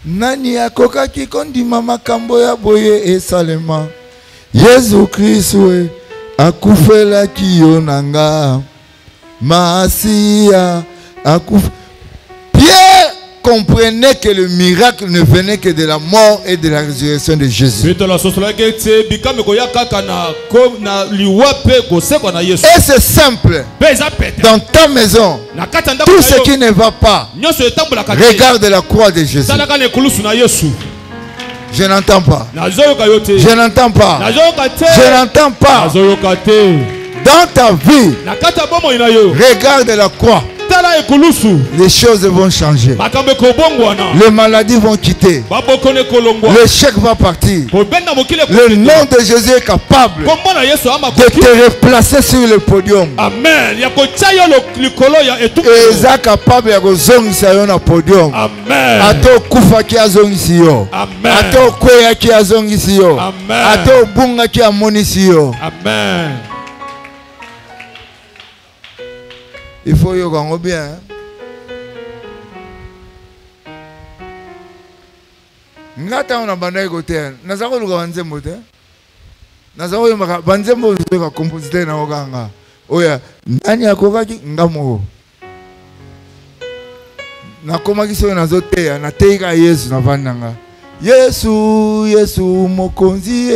Speaker 3: Nani akoka ki kondima makambo ya boye esalema. Yesu Kristo akufela kiyo nanga. Masia akuf. Pierre comprenaient que le miracle ne venait que de la mort et de la résurrection de Jésus. Et c'est simple. Dans ta maison, tout ce qui ne va pas, regarde la croix de Jésus. Je n'entends pas. Je n'entends pas. Je n'entends pas. Dans ta vie, regarde la croix. Les choses vont changer. Les maladies vont quitter. Le chèque va partir. Le nom de Jésus est capable de te replacer sur le podium.
Speaker 2: Amen.
Speaker 3: Et il est capable de zongiser sur le podium.
Speaker 2: Amen.
Speaker 3: Ato kufa ki azongisi yo. Ato kweya ki azongisi yo. Ato bunga ki amonisi yo.
Speaker 2: Amen.
Speaker 3: Il faut y aller bien. Ngata on a bandé côté. Nazako luka banzembo te. Nazako yomaka banzembo luka compositeur na oganga. Oya nani akokaki ngamo. Nakoma kiso nazote na teika Yesu na vandanga. Yesu Yesu mokonzi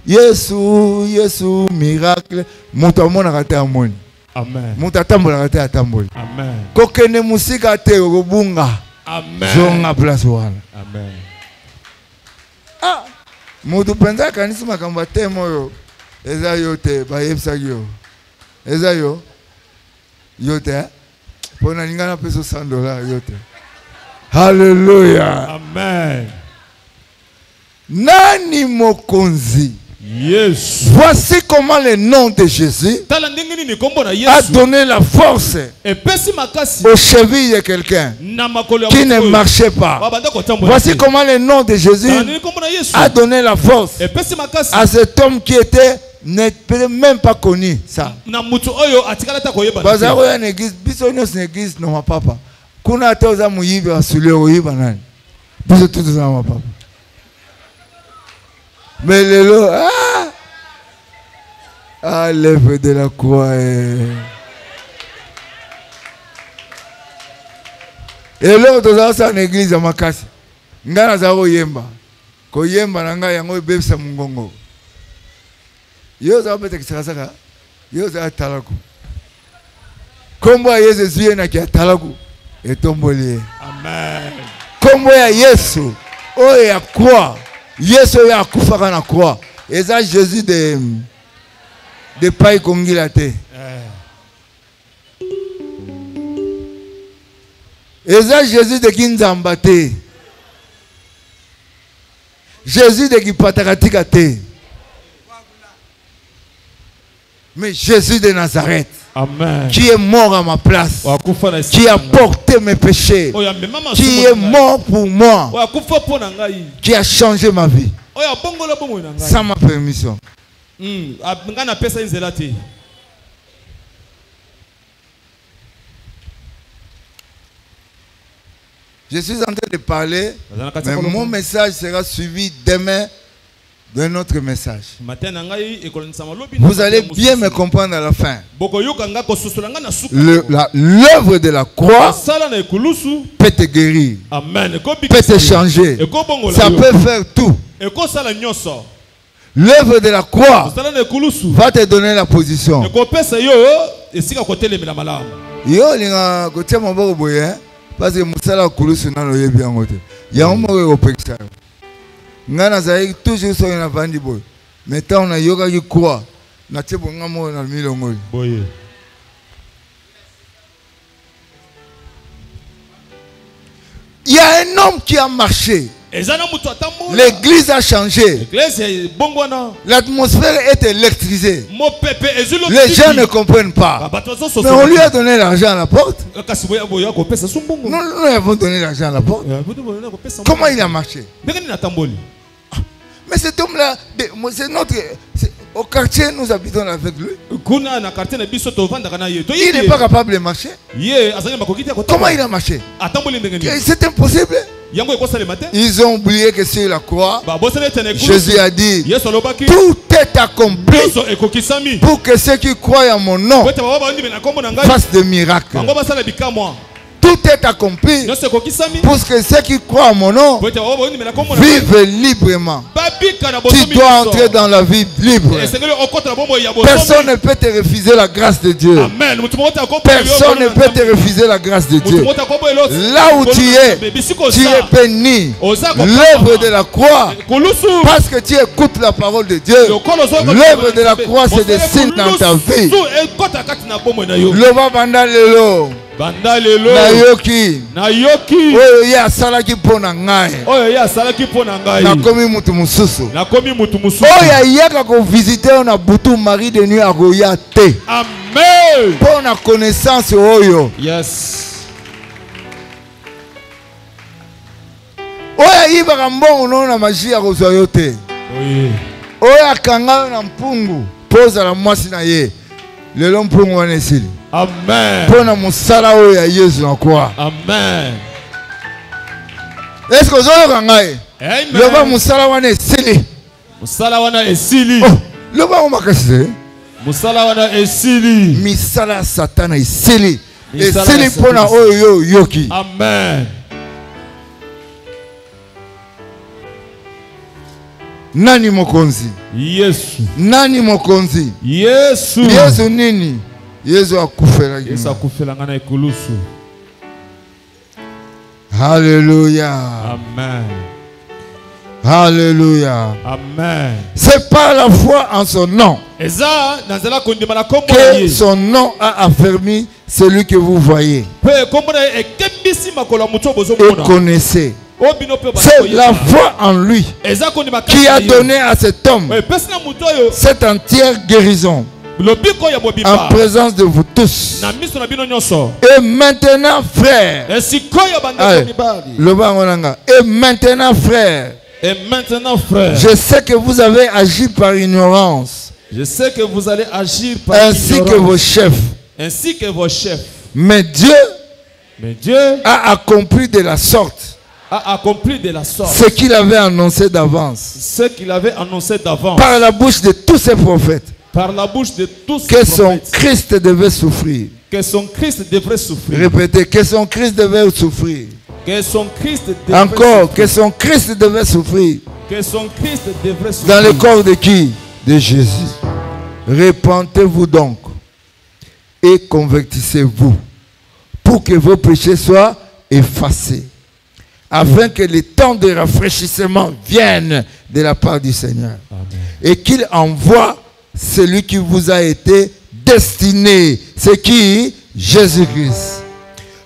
Speaker 3: Yesu Yesu miracle. Moto amona kate amoni.
Speaker 2: Amen.
Speaker 3: Mutatambola kate atamboli.
Speaker 2: Amen.
Speaker 3: Kokene musika te obunga.
Speaker 2: Amen.
Speaker 3: Zonga place wana.
Speaker 2: Amen.
Speaker 3: Ah, mutu penza kanisi makamba te moyo. Eza yote ba yebsaki yo. Eza yo. Yote. Pona ningana peso $100 yote. Hallelujah.
Speaker 2: Amen.
Speaker 3: Nani mokonzi?
Speaker 2: Yes.
Speaker 3: Voici comment le nom de Jésus a donné la force aux chevilles de quelqu'un qui ne marchait pas. Voici comment le nom de Jésus a donné la force à cet homme qui était n'était même pas connu. Ça. Mais le lot, l'œuvre de la croix. Et l'autre, dans une église à Makasi, ngana zaro yemba, ko yemba nanga yango bebsa mungongo. Yo za bete kisaka, yo za talaku. Kombo ya Yesu na kia talaku, etomboli.
Speaker 2: Amen.
Speaker 3: Kombo ya Yesu, o ya croix. Yesu ya kufaka na croix. Et ça Jésus de paille congilate. Et ça Jésus de Kinzambate. Jésus de Kipatakatikate. Mais Jésus de Nazareth.
Speaker 2: Amen.
Speaker 3: Qui est mort à ma place, qui a porté mes péchés, qui est mort pour moi, qui a changé ma vie sans ma permission. Je suis en train de parler, mais mon message sera suivi demain d'un autre message. Vous allez bien me comprendre à la fin. L'œuvre de la croix peut te guérir, peut te changer. Ça peut faire tout. L'œuvre de la croix va te donner la position. Parce que Moussala Kouloussou n'a pas bien voté. Il y a un mot au Pexar. Ngana zaï toujours sur une vandi boy. Mais tant on a yoga qui croit, n'a pas bon amour dans le milongo. Il y a un homme qui a marché. L'église a changé. L'atmosphère est électrisée. Les gens ne comprennent pas. Mais on lui a donné l'argent à la porte. Nous avons donné l'argent à la porte. Comment il a marché? Mais cet homme-là, c'est notre... Au quartier, nous habitons avec lui. Il n'est pas capable de marcher. Comment il a marché? C'est impossible. Ils ont oublié que sur la croix, Jésus a dit, tout est accompli pour que ceux qui croient en mon nom fassent des miracles. Tout est accompli pour que ceux qui croient en mon nom vivent librement. Tu dois entrer dans la vie libre. Personne ne peut te refuser la grâce de Dieu. Personne ne peut te refuser la grâce de Dieu. Là où tu es béni. L'œuvre de la croix, parce que tu écoutes la parole de Dieu. L'œuvre de la croix se dessine dans ta vie. Loba banda lelo. Nayoki. Oyo ya salaki pona ngai. Nakomi mutu mususu. Oyo yaka ko visiter na butu mari de nuit agoya te.
Speaker 2: Amen.
Speaker 3: Pona connaissance oyo.
Speaker 2: Yes.
Speaker 3: Oya ibaka mbongo no na magia kozwa yo te. Oya kanga na mpungu. Poza la mwasi na ye. Lelo mpungu wana esili.
Speaker 2: Amen.
Speaker 3: Pona musala oyo ya Yesu na kwa.
Speaker 2: Amen.
Speaker 3: Est-ce que vous avez regardé? Loba musala wana esili.
Speaker 2: Musala wana esili.
Speaker 3: Oh, loba o makase.
Speaker 2: Musala wana esili.
Speaker 3: Misala satana esili. Esili pona oyo yoki.
Speaker 2: Amen.
Speaker 3: Nani mokonzi?
Speaker 2: Yesu.
Speaker 3: Nani mokonzi?
Speaker 2: Yesu.
Speaker 3: Yesu nini? Yesu akufela gima.
Speaker 2: Yesu akufela ngana ikulusu.
Speaker 3: Hallelujah.
Speaker 2: Amen.
Speaker 3: Hallelujah.
Speaker 2: Amen.
Speaker 3: C'est par la foi en son nom que son nom a affermi celui que vous voyez et connaissez. C'est la foi en lui qui a donné à cet homme cette entière guérison en présence de vous tous. Et maintenant, frère,
Speaker 2: et maintenant, frère,
Speaker 3: je sais que vous avez agi par ignorance.
Speaker 2: Je sais que vous allez agir par
Speaker 3: ainsi
Speaker 2: ignorance.
Speaker 3: Que vos chefs.
Speaker 2: Ainsi que vos chefs.
Speaker 3: Mais Dieu a accompli de la sorte. Ce qu'il avait annoncé d'avance.
Speaker 2: Ce qu'il avait annoncé d'avance.
Speaker 3: Par la bouche de tous ses prophètes.
Speaker 2: Par la bouche de tous
Speaker 3: que son Christ devait souffrir.
Speaker 2: Que son Christ devrait souffrir.
Speaker 3: Répétez, que son Christ devait souffrir.
Speaker 2: Que son Christ devrait
Speaker 3: encore,
Speaker 2: souffrir.
Speaker 3: Que son Christ devait souffrir.
Speaker 2: Que son Christ devrait souffrir.
Speaker 3: Dans le corps de qui? De Jésus. Repentez-vous donc et convertissez-vous pour que vos péchés soient effacés, afin que le temps de rafraîchissement vienne de la part du Seigneur. Amen. Et qu'il envoie celui qui vous a été destiné, c'est qui? Jésus-Christ.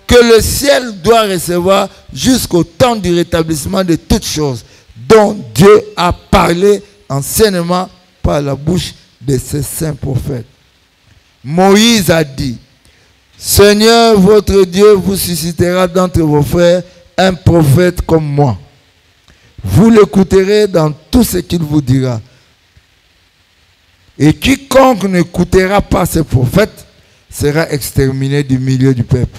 Speaker 3: Que le ciel doit recevoir jusqu'au temps du rétablissement de toutes choses dont Dieu a parlé anciennement par la bouche de ses saints prophètes. Moïse a dit, Seigneur votre Dieu vous suscitera d'entre vos frères un prophète comme moi. Vous l'écouterez dans tout ce qu'il vous dira. Et quiconque n'écoutera pas ces prophètes sera exterminé du milieu du peuple.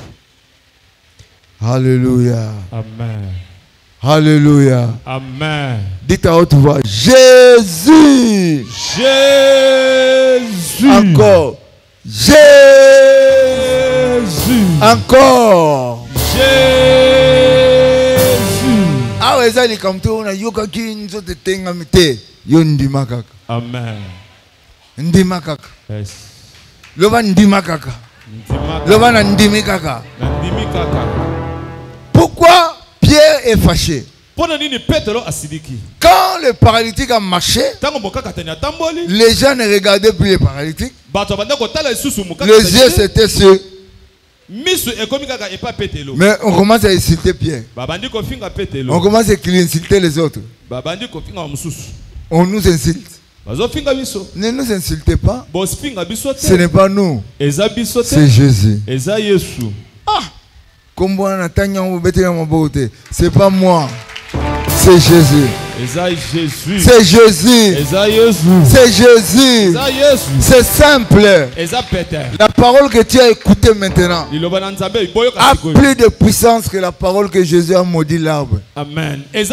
Speaker 3: Alléluia.
Speaker 2: Amen.
Speaker 3: Alléluia.
Speaker 2: Amen.
Speaker 3: Dites à haute voix, Jésus.
Speaker 2: Jésus.
Speaker 3: Encore. Jésus. Encore.
Speaker 2: Jésus.
Speaker 3: Ah ouais, ça dit comme tout, on a yoka qui nous te tenga mite. Yo ndima kaka.
Speaker 2: Amen.
Speaker 3: Ndima kaka.
Speaker 2: Yes.
Speaker 3: Loba ndima kaka. Loba na ndimi kaka.
Speaker 2: Ndimi kaka.
Speaker 3: Pourquoi Pierre est fâché? Quand le paralytique a marché, les gens ne regardaient plus le paralytique. Les yeux c'était sur. Mais on commence à insulter Pierre. On commence à insulter les autres. On nous insulte. Ne nous insultez pas. Ce n'est pas nous. C'est Jésus. Ah! C'est pas moi. C'est Jésus. C'est Jésus. C'est Jésus. C'est simple. La parole que tu as écoutée maintenant a plus de puissance que la parole que Jésus a maudit l'arbre.
Speaker 2: Amen.
Speaker 3: Yes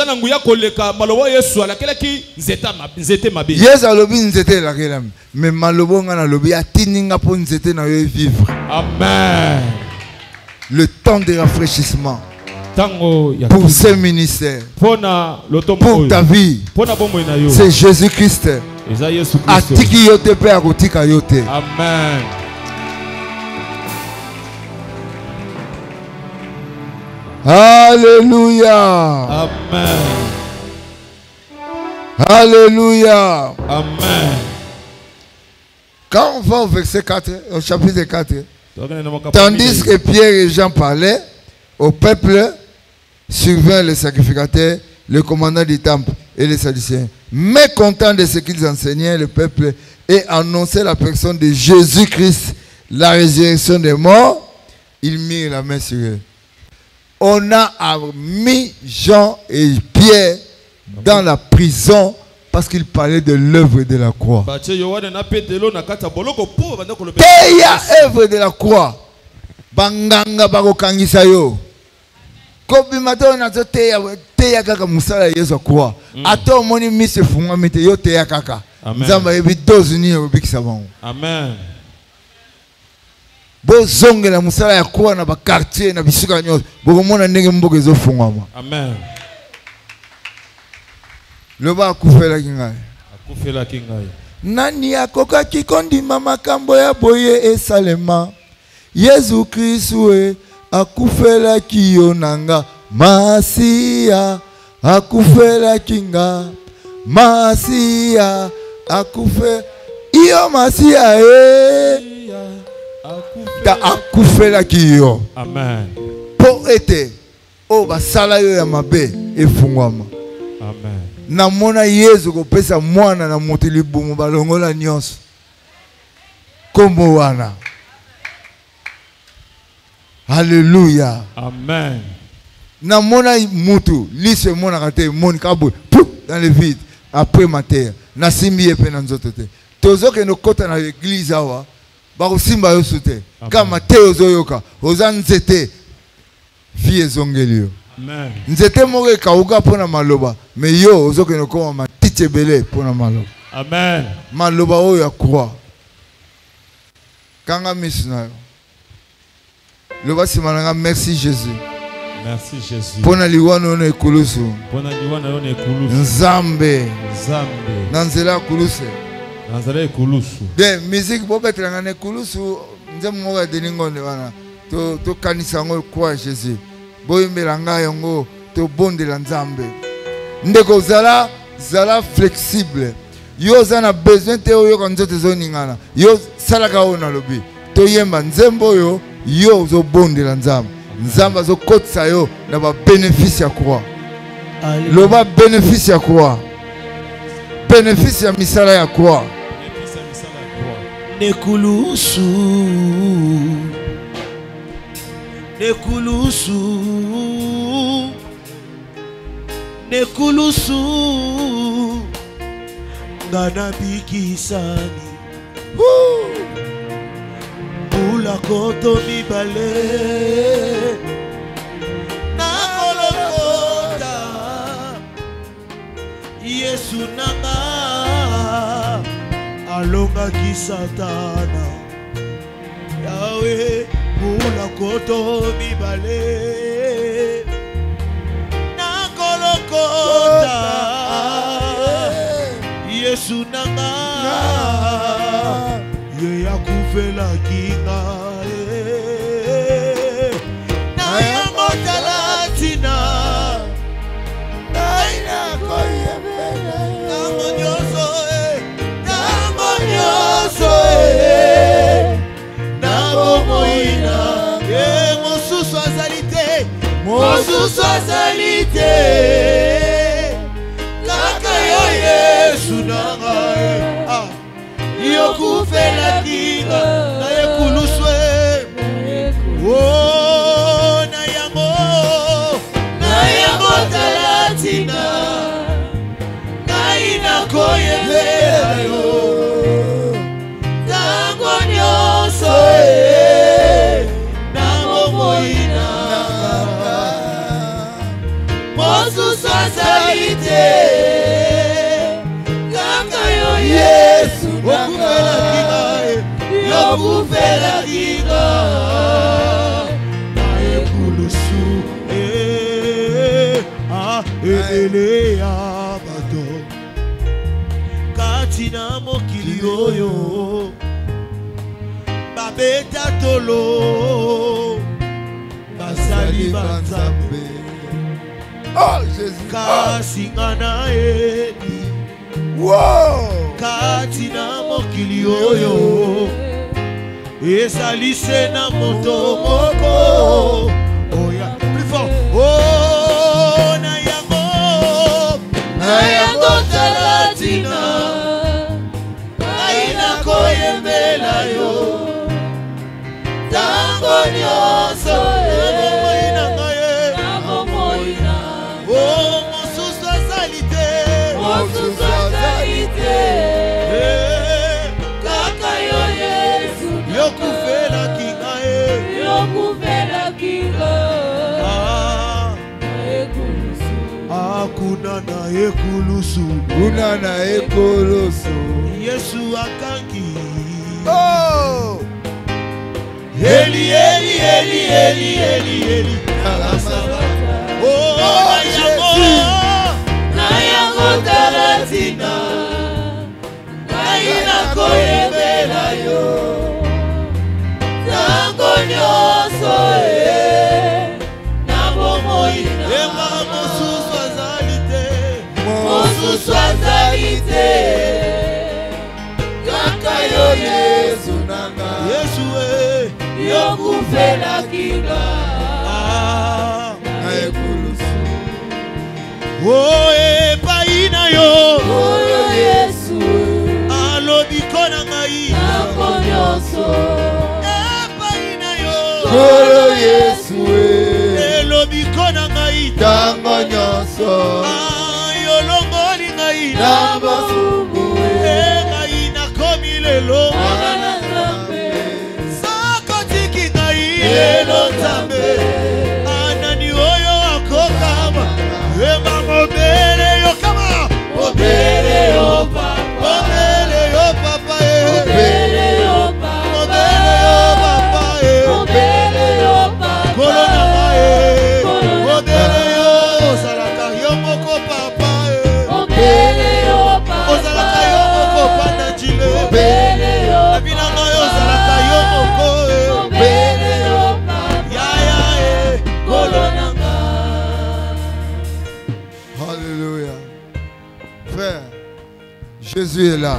Speaker 3: alobi nzete la kelam. Mais malobo nga na lobi atininga po nzete na yo vivre.
Speaker 2: Amen.
Speaker 3: le temps de rafraîchissement pour ce ministère, pour ta vie. C'est Jésus-Christ.
Speaker 2: Amen.
Speaker 3: Alléluia.
Speaker 2: Amen.
Speaker 3: Alléluia.
Speaker 2: Amen.
Speaker 3: Quand on va au verset 4, au chapitre 4, tandis que Pierre et Jean parlaient au peuple, survint le sacrificateur, le commandant du temple et les Sadducéens. Mécontents de ce qu'ils enseignaient le peuple et annonçaient la personne de Jésus-Christ, la résurrection des morts, ils mirent la main sur eux. On a mis Jean et Pierre dans la prison parce qu'ils parlaient de l'œuvre de la croix. Teya œuvre de la croix. Banganga bakokangisa yo. Kobi mato na teya kaka musala Yesu croix. Ato moni mise funga mite yo teya kaka. Nzamba yebi dozuni yo bikisa bango.
Speaker 2: Amen.
Speaker 3: Bozonge la musala ya croix na ba quartier na bisuka nyo. Bokomona ndenge mboka ezo fungama.
Speaker 2: Amen.
Speaker 3: Loba akufela kingai.
Speaker 2: Akufela kingai.
Speaker 3: Nani akoka kikondima makambo ya boye esalema. Yesu Kristu akufela kiyonanga. Masia akufela kinga. Masia akufe. Iyo Masia ta akufela kiyo.
Speaker 2: Amen.
Speaker 3: Po ete o basala yo ya mabe efungwama.
Speaker 2: Amen.
Speaker 3: Namona Yesu kopesa mwana na moto libumu balongola nyonso. Kombo wana. Alléluia.
Speaker 2: Amen.
Speaker 3: Namona mutu lise mona kate moni kabwe dans le vide après ma terre. Na simbi epe na nzoto te. Tozo ke no kota na église awa ba kosimba yo sute. Kama te ozoyoka ozanzete vie ezongelio.
Speaker 2: Amen.
Speaker 3: Nzete moke kauka pona maloba, me yo ozoke no koma matite belé pona maloba.
Speaker 2: Amen.
Speaker 3: Maloba oyo ya croix. Kanga misna yo. Loba simananga merci Jésus.
Speaker 2: Merci Jésus.
Speaker 3: Pona liwano no ekulusu.
Speaker 2: Pona liwano no ekulusu.
Speaker 3: Nzambe.
Speaker 2: Nzambe.
Speaker 3: Nanzela kuluse.
Speaker 2: Nanzela ekulusu.
Speaker 3: De musique bo betranga ne kulusu nzemu moka deningonde wana. To kanisa ngo croix Jésus. Boyimbelanga yongo to bondela nzambe. Ndeko zala flexible. Yo zana besoin te yo kanzote zoningana. Yo salaka ona lobi. To yemba nzembo yo zo bondela nzambe. Nzamba zo kotsa yo na ba bénéfice ya croix. Loba bénéfice ya croix. Bénéfice ya misala ya croix.
Speaker 2: Bénéfice ya misala ya croix.
Speaker 4: Nekulusu. Nekulusu. Nekulusu. Ngana bikisani. Bula koto mibale. Nakolokota. Yesu nanga. Alonga kisatana. Yahweh. Bula koto mibale. Nakolokota. Yesu nanga. Ye yakufela kinga. Na yango talatina. Naina koyebela. Tango nyoso Tango nyoso Nango moina. Mosusu azalite. Mosusu azalite. Kaka yo Yesu nanga. Yokufela kinga. Na yekuluswe. Oh, na yango talatina. Na ina koyebela yo. Tango nyonso nango moina. Mosusu azalite. Kaka yo Yesu nanga. Yokufela ebele ya bato kati na mokili oyo babeta tolo basali banzambe kasi nga na yedi kati na mokili oyo esalise na moto moko oya plus fort oh na yango talatina aina koyembela yo tango nyonso oh mosusu azalite kaka yo Yesu yokufela kinga akuna na ekulusu Yesu akangi oh Eli oh na yango talatina aina koyembela yo tango nyonso na bomoina ema mosusu azalite kaka yo Yesu nanga Yesu yokufela kinga ekulusu oh epai na yo Yesu alobi kona ngai tango nyonso epai na yo Yesu elobi kona ngai tango nyonso yolongoli ngai na basumu ngai nakomi lelo sakotiki ngai lelo nzambe anani oyo akokama ema mobele yo kama mobele yo papa mobele yo papa mobele yo papa mobele yo papa kolona mae mobele yo salaka yo moko papa mobele yo papa ozalaka yo moko panda chile mobele yo abinanga yo salaka yo moko mobele yo papa ya kolonanga.
Speaker 3: Alléluia. Frère, Jésus est là.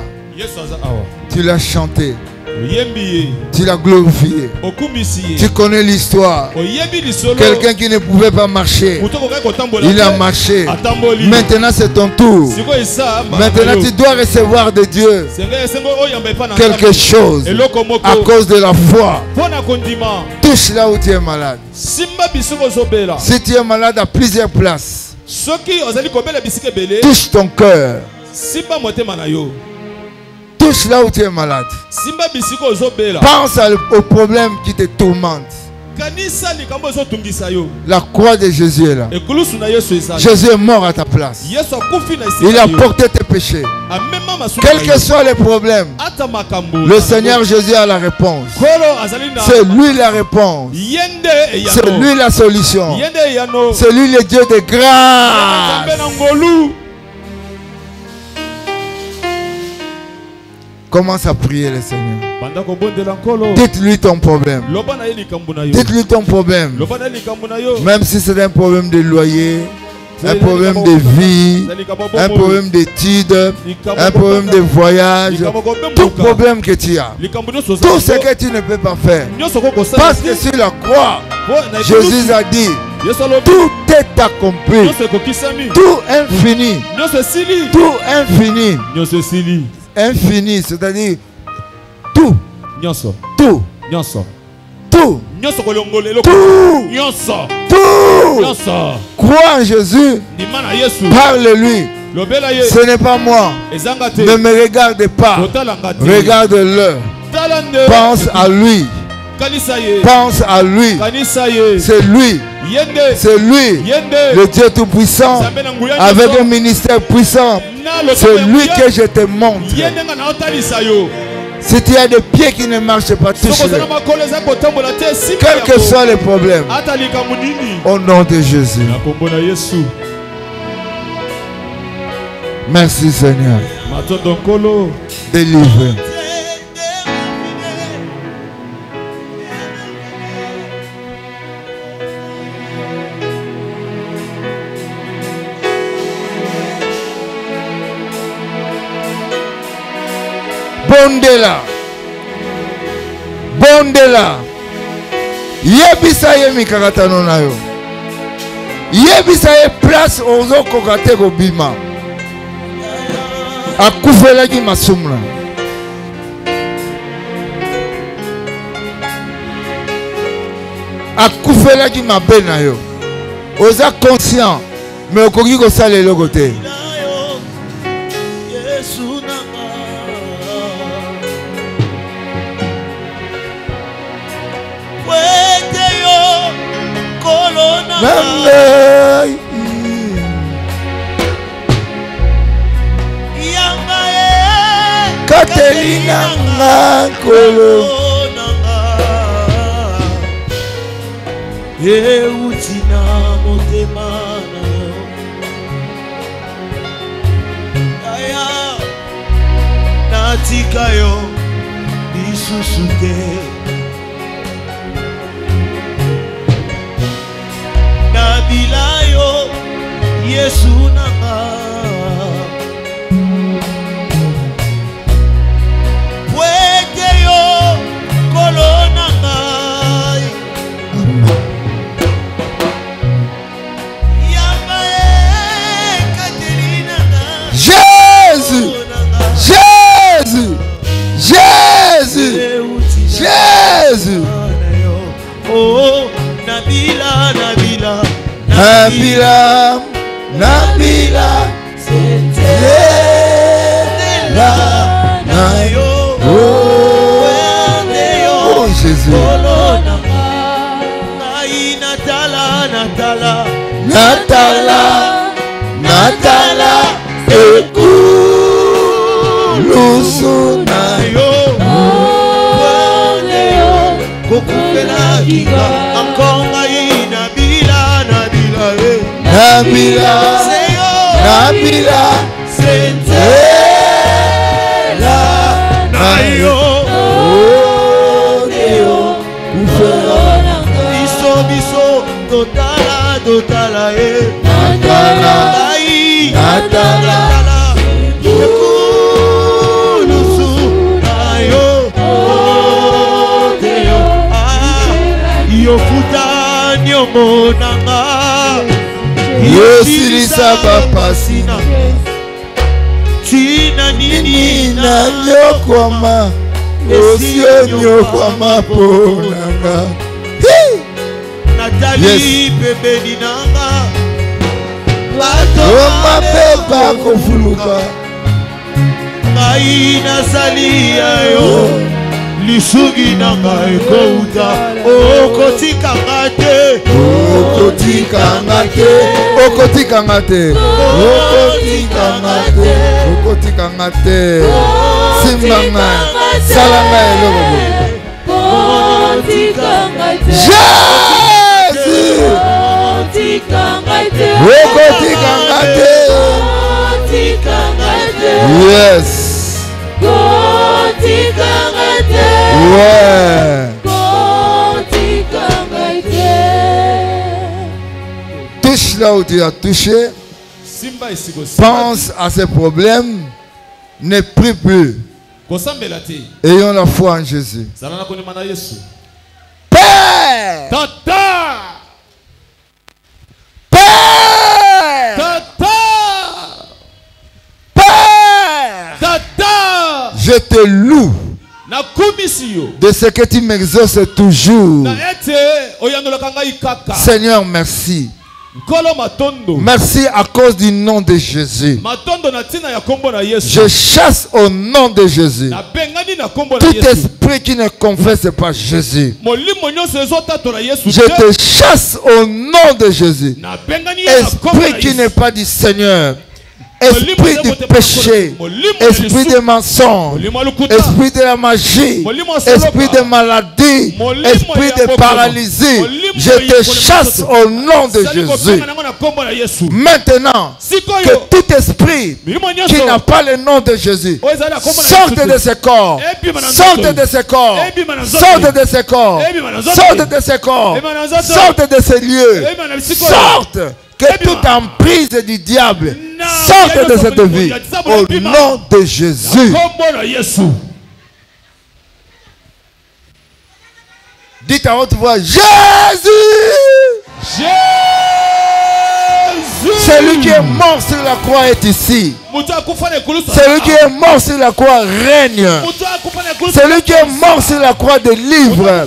Speaker 3: Tu l'as chanté. Tu l'as glorifié. Tu connais l'histoire. Quelqu'un qui ne pouvait pas marcher, il a marché. Maintenant c'est ton tour. Maintenant tu dois recevoir de Dieu quelque chose à cause de la foi. Touche là où tu es malade. Si tu es malade à plusieurs places, touche ton cœur. Touche là où tu es malade. Pense au problème qui te tourmente. La croix de Jésus est là. Jésus est mort à ta place. Il a porté tes péchés. Quels que soient les problèmes, le Seigneur Jésus a la réponse. C'est lui la réponse. C'est lui la solution. C'est lui le Dieu de grâce. Commence à prier le Seigneur. Dites-lui ton problème. Dites-lui ton problème. Même si c'est un problème de loyer, un problème de vie, un problème d'études, un problème de voyage, tout problème que tu as, tout ce que tu ne peux pas faire. Parce que sur la croix, Jésus a dit, tout est accompli. Tout infini. Tout infini. Infini, c'est-à-dire tout. Tout. Tout. Tout. Crois en Jésus. Parle-lui. Ce n'est pas moi. Ne me regarde pas. Regarde-le. Pense à lui. Pense à lui. C'est lui. C'est lui, le Dieu Tout-Puissant, avec un ministère puissant. C'est lui que je te montre. Si tu as des pieds qui ne marchent pas, touche-les. Quels que soient les problèmes, au nom de Jésus. Merci Seigneur. Délivre. Bondela. Bondela. Yebisa ye mikaratano na yo. Yebisa ye place ozo kokate ko bima. Akufela ki masumla. Akufela ki mabena yo. Oza conscient mais okoki ko sala le côté. Katelina Ngakolo
Speaker 4: Eutina Motemana Aya Natikayo Isusuke Nabilayo Yesu Nanga
Speaker 3: Jésus, Jésus, Jésus, Jésus.
Speaker 4: Oh, Nabila, Nabila,
Speaker 3: Nabila, Nabila, c'était là, Nayo. Oh, Jésus.
Speaker 4: Natala, Natala,
Speaker 3: Natala, Natala, Ekulusu Nayo.
Speaker 4: Kokupela kika, Ankonga Nabila, Nabila,
Speaker 3: Nabila, Nabila, c'était là, Nayo.
Speaker 4: Biso, biso, Dotala, Dotala,
Speaker 3: Natala, Natala,
Speaker 4: Ekulusu Nayo. Yofuta nyomo nanga
Speaker 3: Yosilisa papasina
Speaker 4: Tina nini
Speaker 3: na nyokwama Osio nyokwama ponanga
Speaker 4: Natali pembeni nanga
Speaker 3: Oma beba kofuluka
Speaker 4: Ngai nasalia yo Lisugi nanga ekouta Okotika ngate
Speaker 3: Okotika ngate Okotika ngate Okotika ngate Okotika ngate Simbanga Salanga eloko
Speaker 5: Okotika ngate
Speaker 3: Jésus
Speaker 5: Okotika ngate
Speaker 3: Okotika ngate
Speaker 5: Okotika ngate
Speaker 3: Yes
Speaker 5: Okotika ngate
Speaker 3: Ouais
Speaker 5: Okotika ngate
Speaker 3: Touche là où tu as touché. Pense à ces problèmes. Ne prie plus. Ayons la foi en Jésus. Père! Père! Père! Je te loue de ce que tu m'exauces toujours. Seigneur, merci. Merci à cause du nom de Jésus. Je chasse au nom de Jésus tout esprit qui ne confesse pas Jésus. Je te chasse au nom de Jésus. Esprit qui n'est pas du Seigneur. Esprit du péché, esprit de mensonge, esprit de la magie, esprit de maladie, esprit de paralysie, je te chasse au nom de Jésus. Maintenant, que tout esprit qui n'a pas le nom de Jésus sorte de ses corps, sorte de ses corps, sorte de ses corps, sorte de ses corps, sorte de ces lieux, sorte. Que toute emprise du diable sorte de cette vie au nom de Jésus. Dites à haute voix, Jésus!
Speaker 1: Jésus!
Speaker 3: Celui qui est mort sur la croix est ici. Celui qui est mort sur la croix règne. Celui qui est mort sur la croix délivre.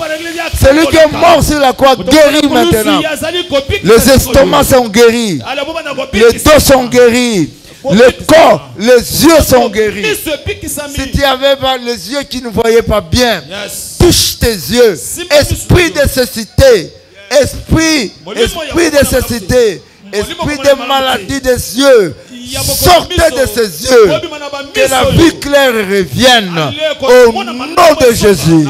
Speaker 3: Celui qui est mort sur la croix guérit maintenant. Les estomacs sont guéris. Les dos sont guéris. Le corps, les yeux sont guéris. Si tu avais pas les yeux qui ne voyaient pas bien, touche tes yeux. Esprit de cécité. Esprit de cécité. Esprit de maladie des yeux, sortez de ses yeux, que la vie claire revienne au nom de Jésus.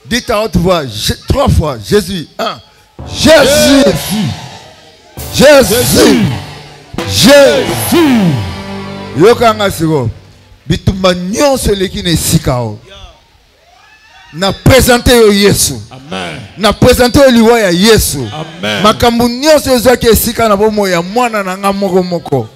Speaker 3: Dites à haute voix, 3 fois, Jésus, 1, Jésus, Jésus, Jésus, Jésus. Bitumba nyonso leki na sikao na présenter yo Yesu. Amen. Na présenter yo liwa ya Yesu. Amen. Makambu nyonso ezaki esika na bomo ya mwana na nga moko moko.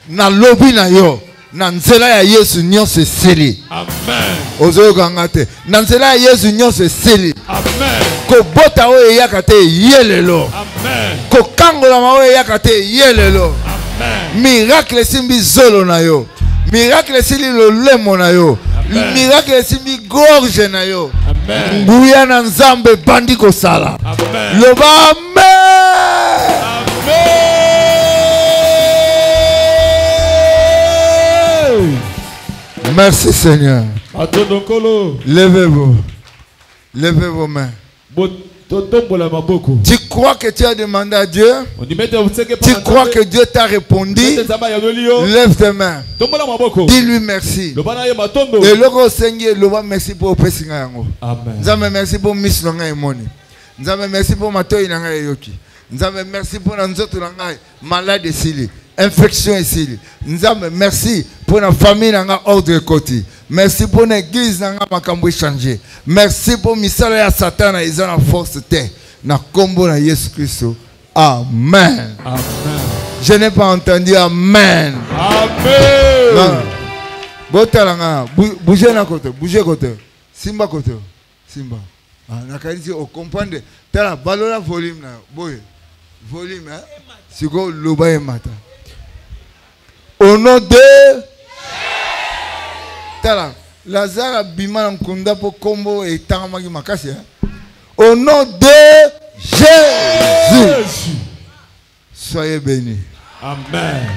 Speaker 3: Na lobi na yo na nzela ya Yesu nyonso esili. Amen. Ozo kangate na nzela ya Yesu nyonso esili. Amen. Ko bota o eyaka te yelelo. Amen. Ko kangola ma o eyaka te yelelo. Amen. Miracle simbi zolo na yo. Miracle si le lemo na yo. Miracle si mi gorge na yo. Nguya na nzambe bandi ko sala. Loba amen. Merci Seigneur. Levez-vous. Levez vos mains. Tu crois que tu as demandé à Dieu? Tu crois que Dieu t'a répondu? Lève tes mains. Dis-lui merci. Et le Seigneur, merci pour le Seigneur. Merci pour Miss Longa et Moni. Merci pour ma toy Nanga et Yoki. Merci pour nous autres malades ici. Infection ici. Merci pour la famille Nanga ordre côté. Merci pour l'église Nanga makambo changer. Merci pour misala ya Satan na izana force te. Na kombo na Yesu Christo. Amen. Amen. Je n'ai pas entendu amen. Amen. Botalanga, bougez na côté, bougez côté. Simba côté. Simba. Ah, na kalisi o comprendre. Tala balola volume na. Boy. Volume hein. Siko loba e mata. Au nom de Tala, Lazare Bima Nkunda pour Kombo et Taramagi Makasi. Au nom de Jésus. Soyez bénis. Amen.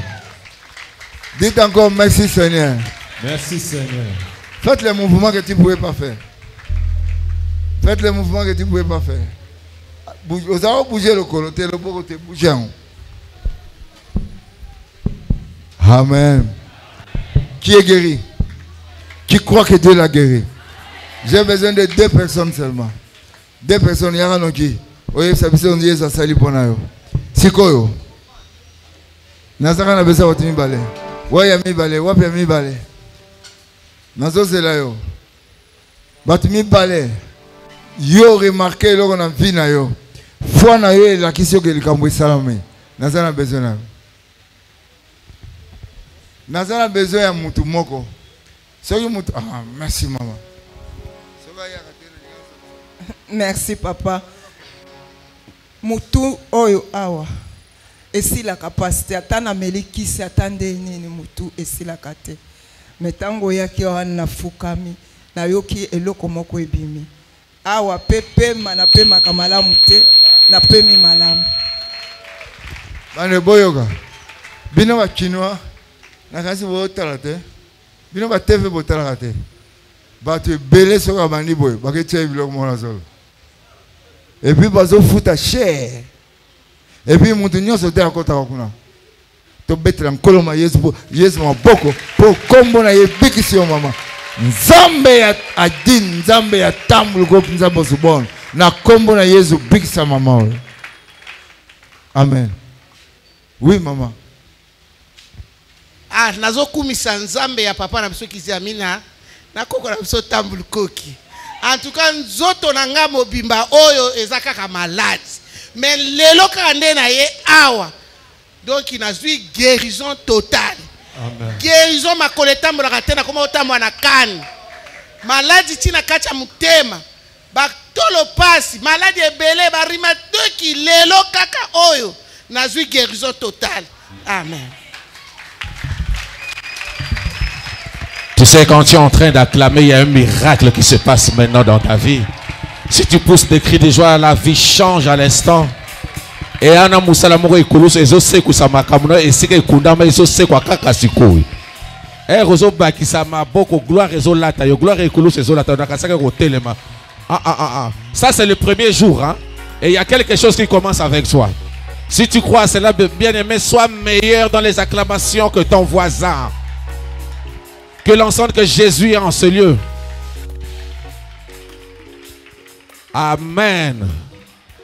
Speaker 3: Dites encore merci Seigneur.
Speaker 1: Merci Seigneur.
Speaker 3: Faites les mouvements que tu ne pouvais pas faire. Faites les mouvements que tu ne pouvais pas faire. Vous avez bougé le côté, le beau côté, bougez. Amen. Qui est guéri? Qui croit que Dieu l'a guéri? J'ai besoin de 2 personnes seulement. 2 personnes. Il y a un qui. Oui, ça veut dire que ça sali pour nous. C'est quoi? Nazara n'a besoin de balai. Oui, il y a mis balai. Oui, il y a mis balai. Nazo c'est là yo. Bat mi balai. Yo remarqué là qu'on a vu na yo. Foi na yo la question que le cambo salame. Nazara n'a besoin. Nazara a besoin de mutu moko. Ah, merci maman.
Speaker 6: Merci papa. Mutu oyo awa. Et si la capacité atana meliki si atande nini mutu et si la kate. Metango yaki wana fukami na yoki eloko moko ebimi. Awa pepe mana pe makamala mute na pe mi malamu.
Speaker 3: Bane boyoga. Bino wa chinois. Nakasi bo talate. Bino ba TV bo talate. Ba tu belé so ka bandi boy, ba ke tche biloko mona solo. Et puis bazo futa cher. Et puis mutu nyonso te akota kuna. To betra nkoloma Yesu ma boko po kombo na ye bikisi yo mama. Nzambe ya adin, Nzambe ya tambul group, Nzambe subon. Na kombo na Yesu big sa mama. Amen. Oui maman.
Speaker 7: Ah, nazo kumisa Nzambe ya papa na biso kiziamina. Na koko na biso tambul koki. En tout cas, nzoto na nga mobimba oyo ezaka ka malade. Mais lelo kande na ye awa. Donc il a eu guérison totale.
Speaker 2: Amen.
Speaker 7: Guérison ma koletambo la katena koma otambo na kan. Maladie tina kacha mutema. Ba tolo pasi, maladie ebele ba rima ki lelo kaka oyo. Na eu guérison totale. Amen.
Speaker 1: Tu sais, quand tu es en train d'acclamer, il y a un miracle qui se passe maintenant dans ta vie. Si tu pousses des cris de joie, la vie change à l'instant. Et ana musala moko ikuluso ezoseku sa makamuna esika ikundama ezoseku akaka sikoi. Rozo bakisa maboko gloire ezolata yo gloire ikuluso ezolata na kasaka ko telema. Ça c'est le premier jour hein. Et il y a quelque chose qui commence avec toi. Si tu crois à cela, bien-aimé, sois meilleur dans les acclamations que ton voisin. Que l'on sente que Jésus est en ce lieu. Amen.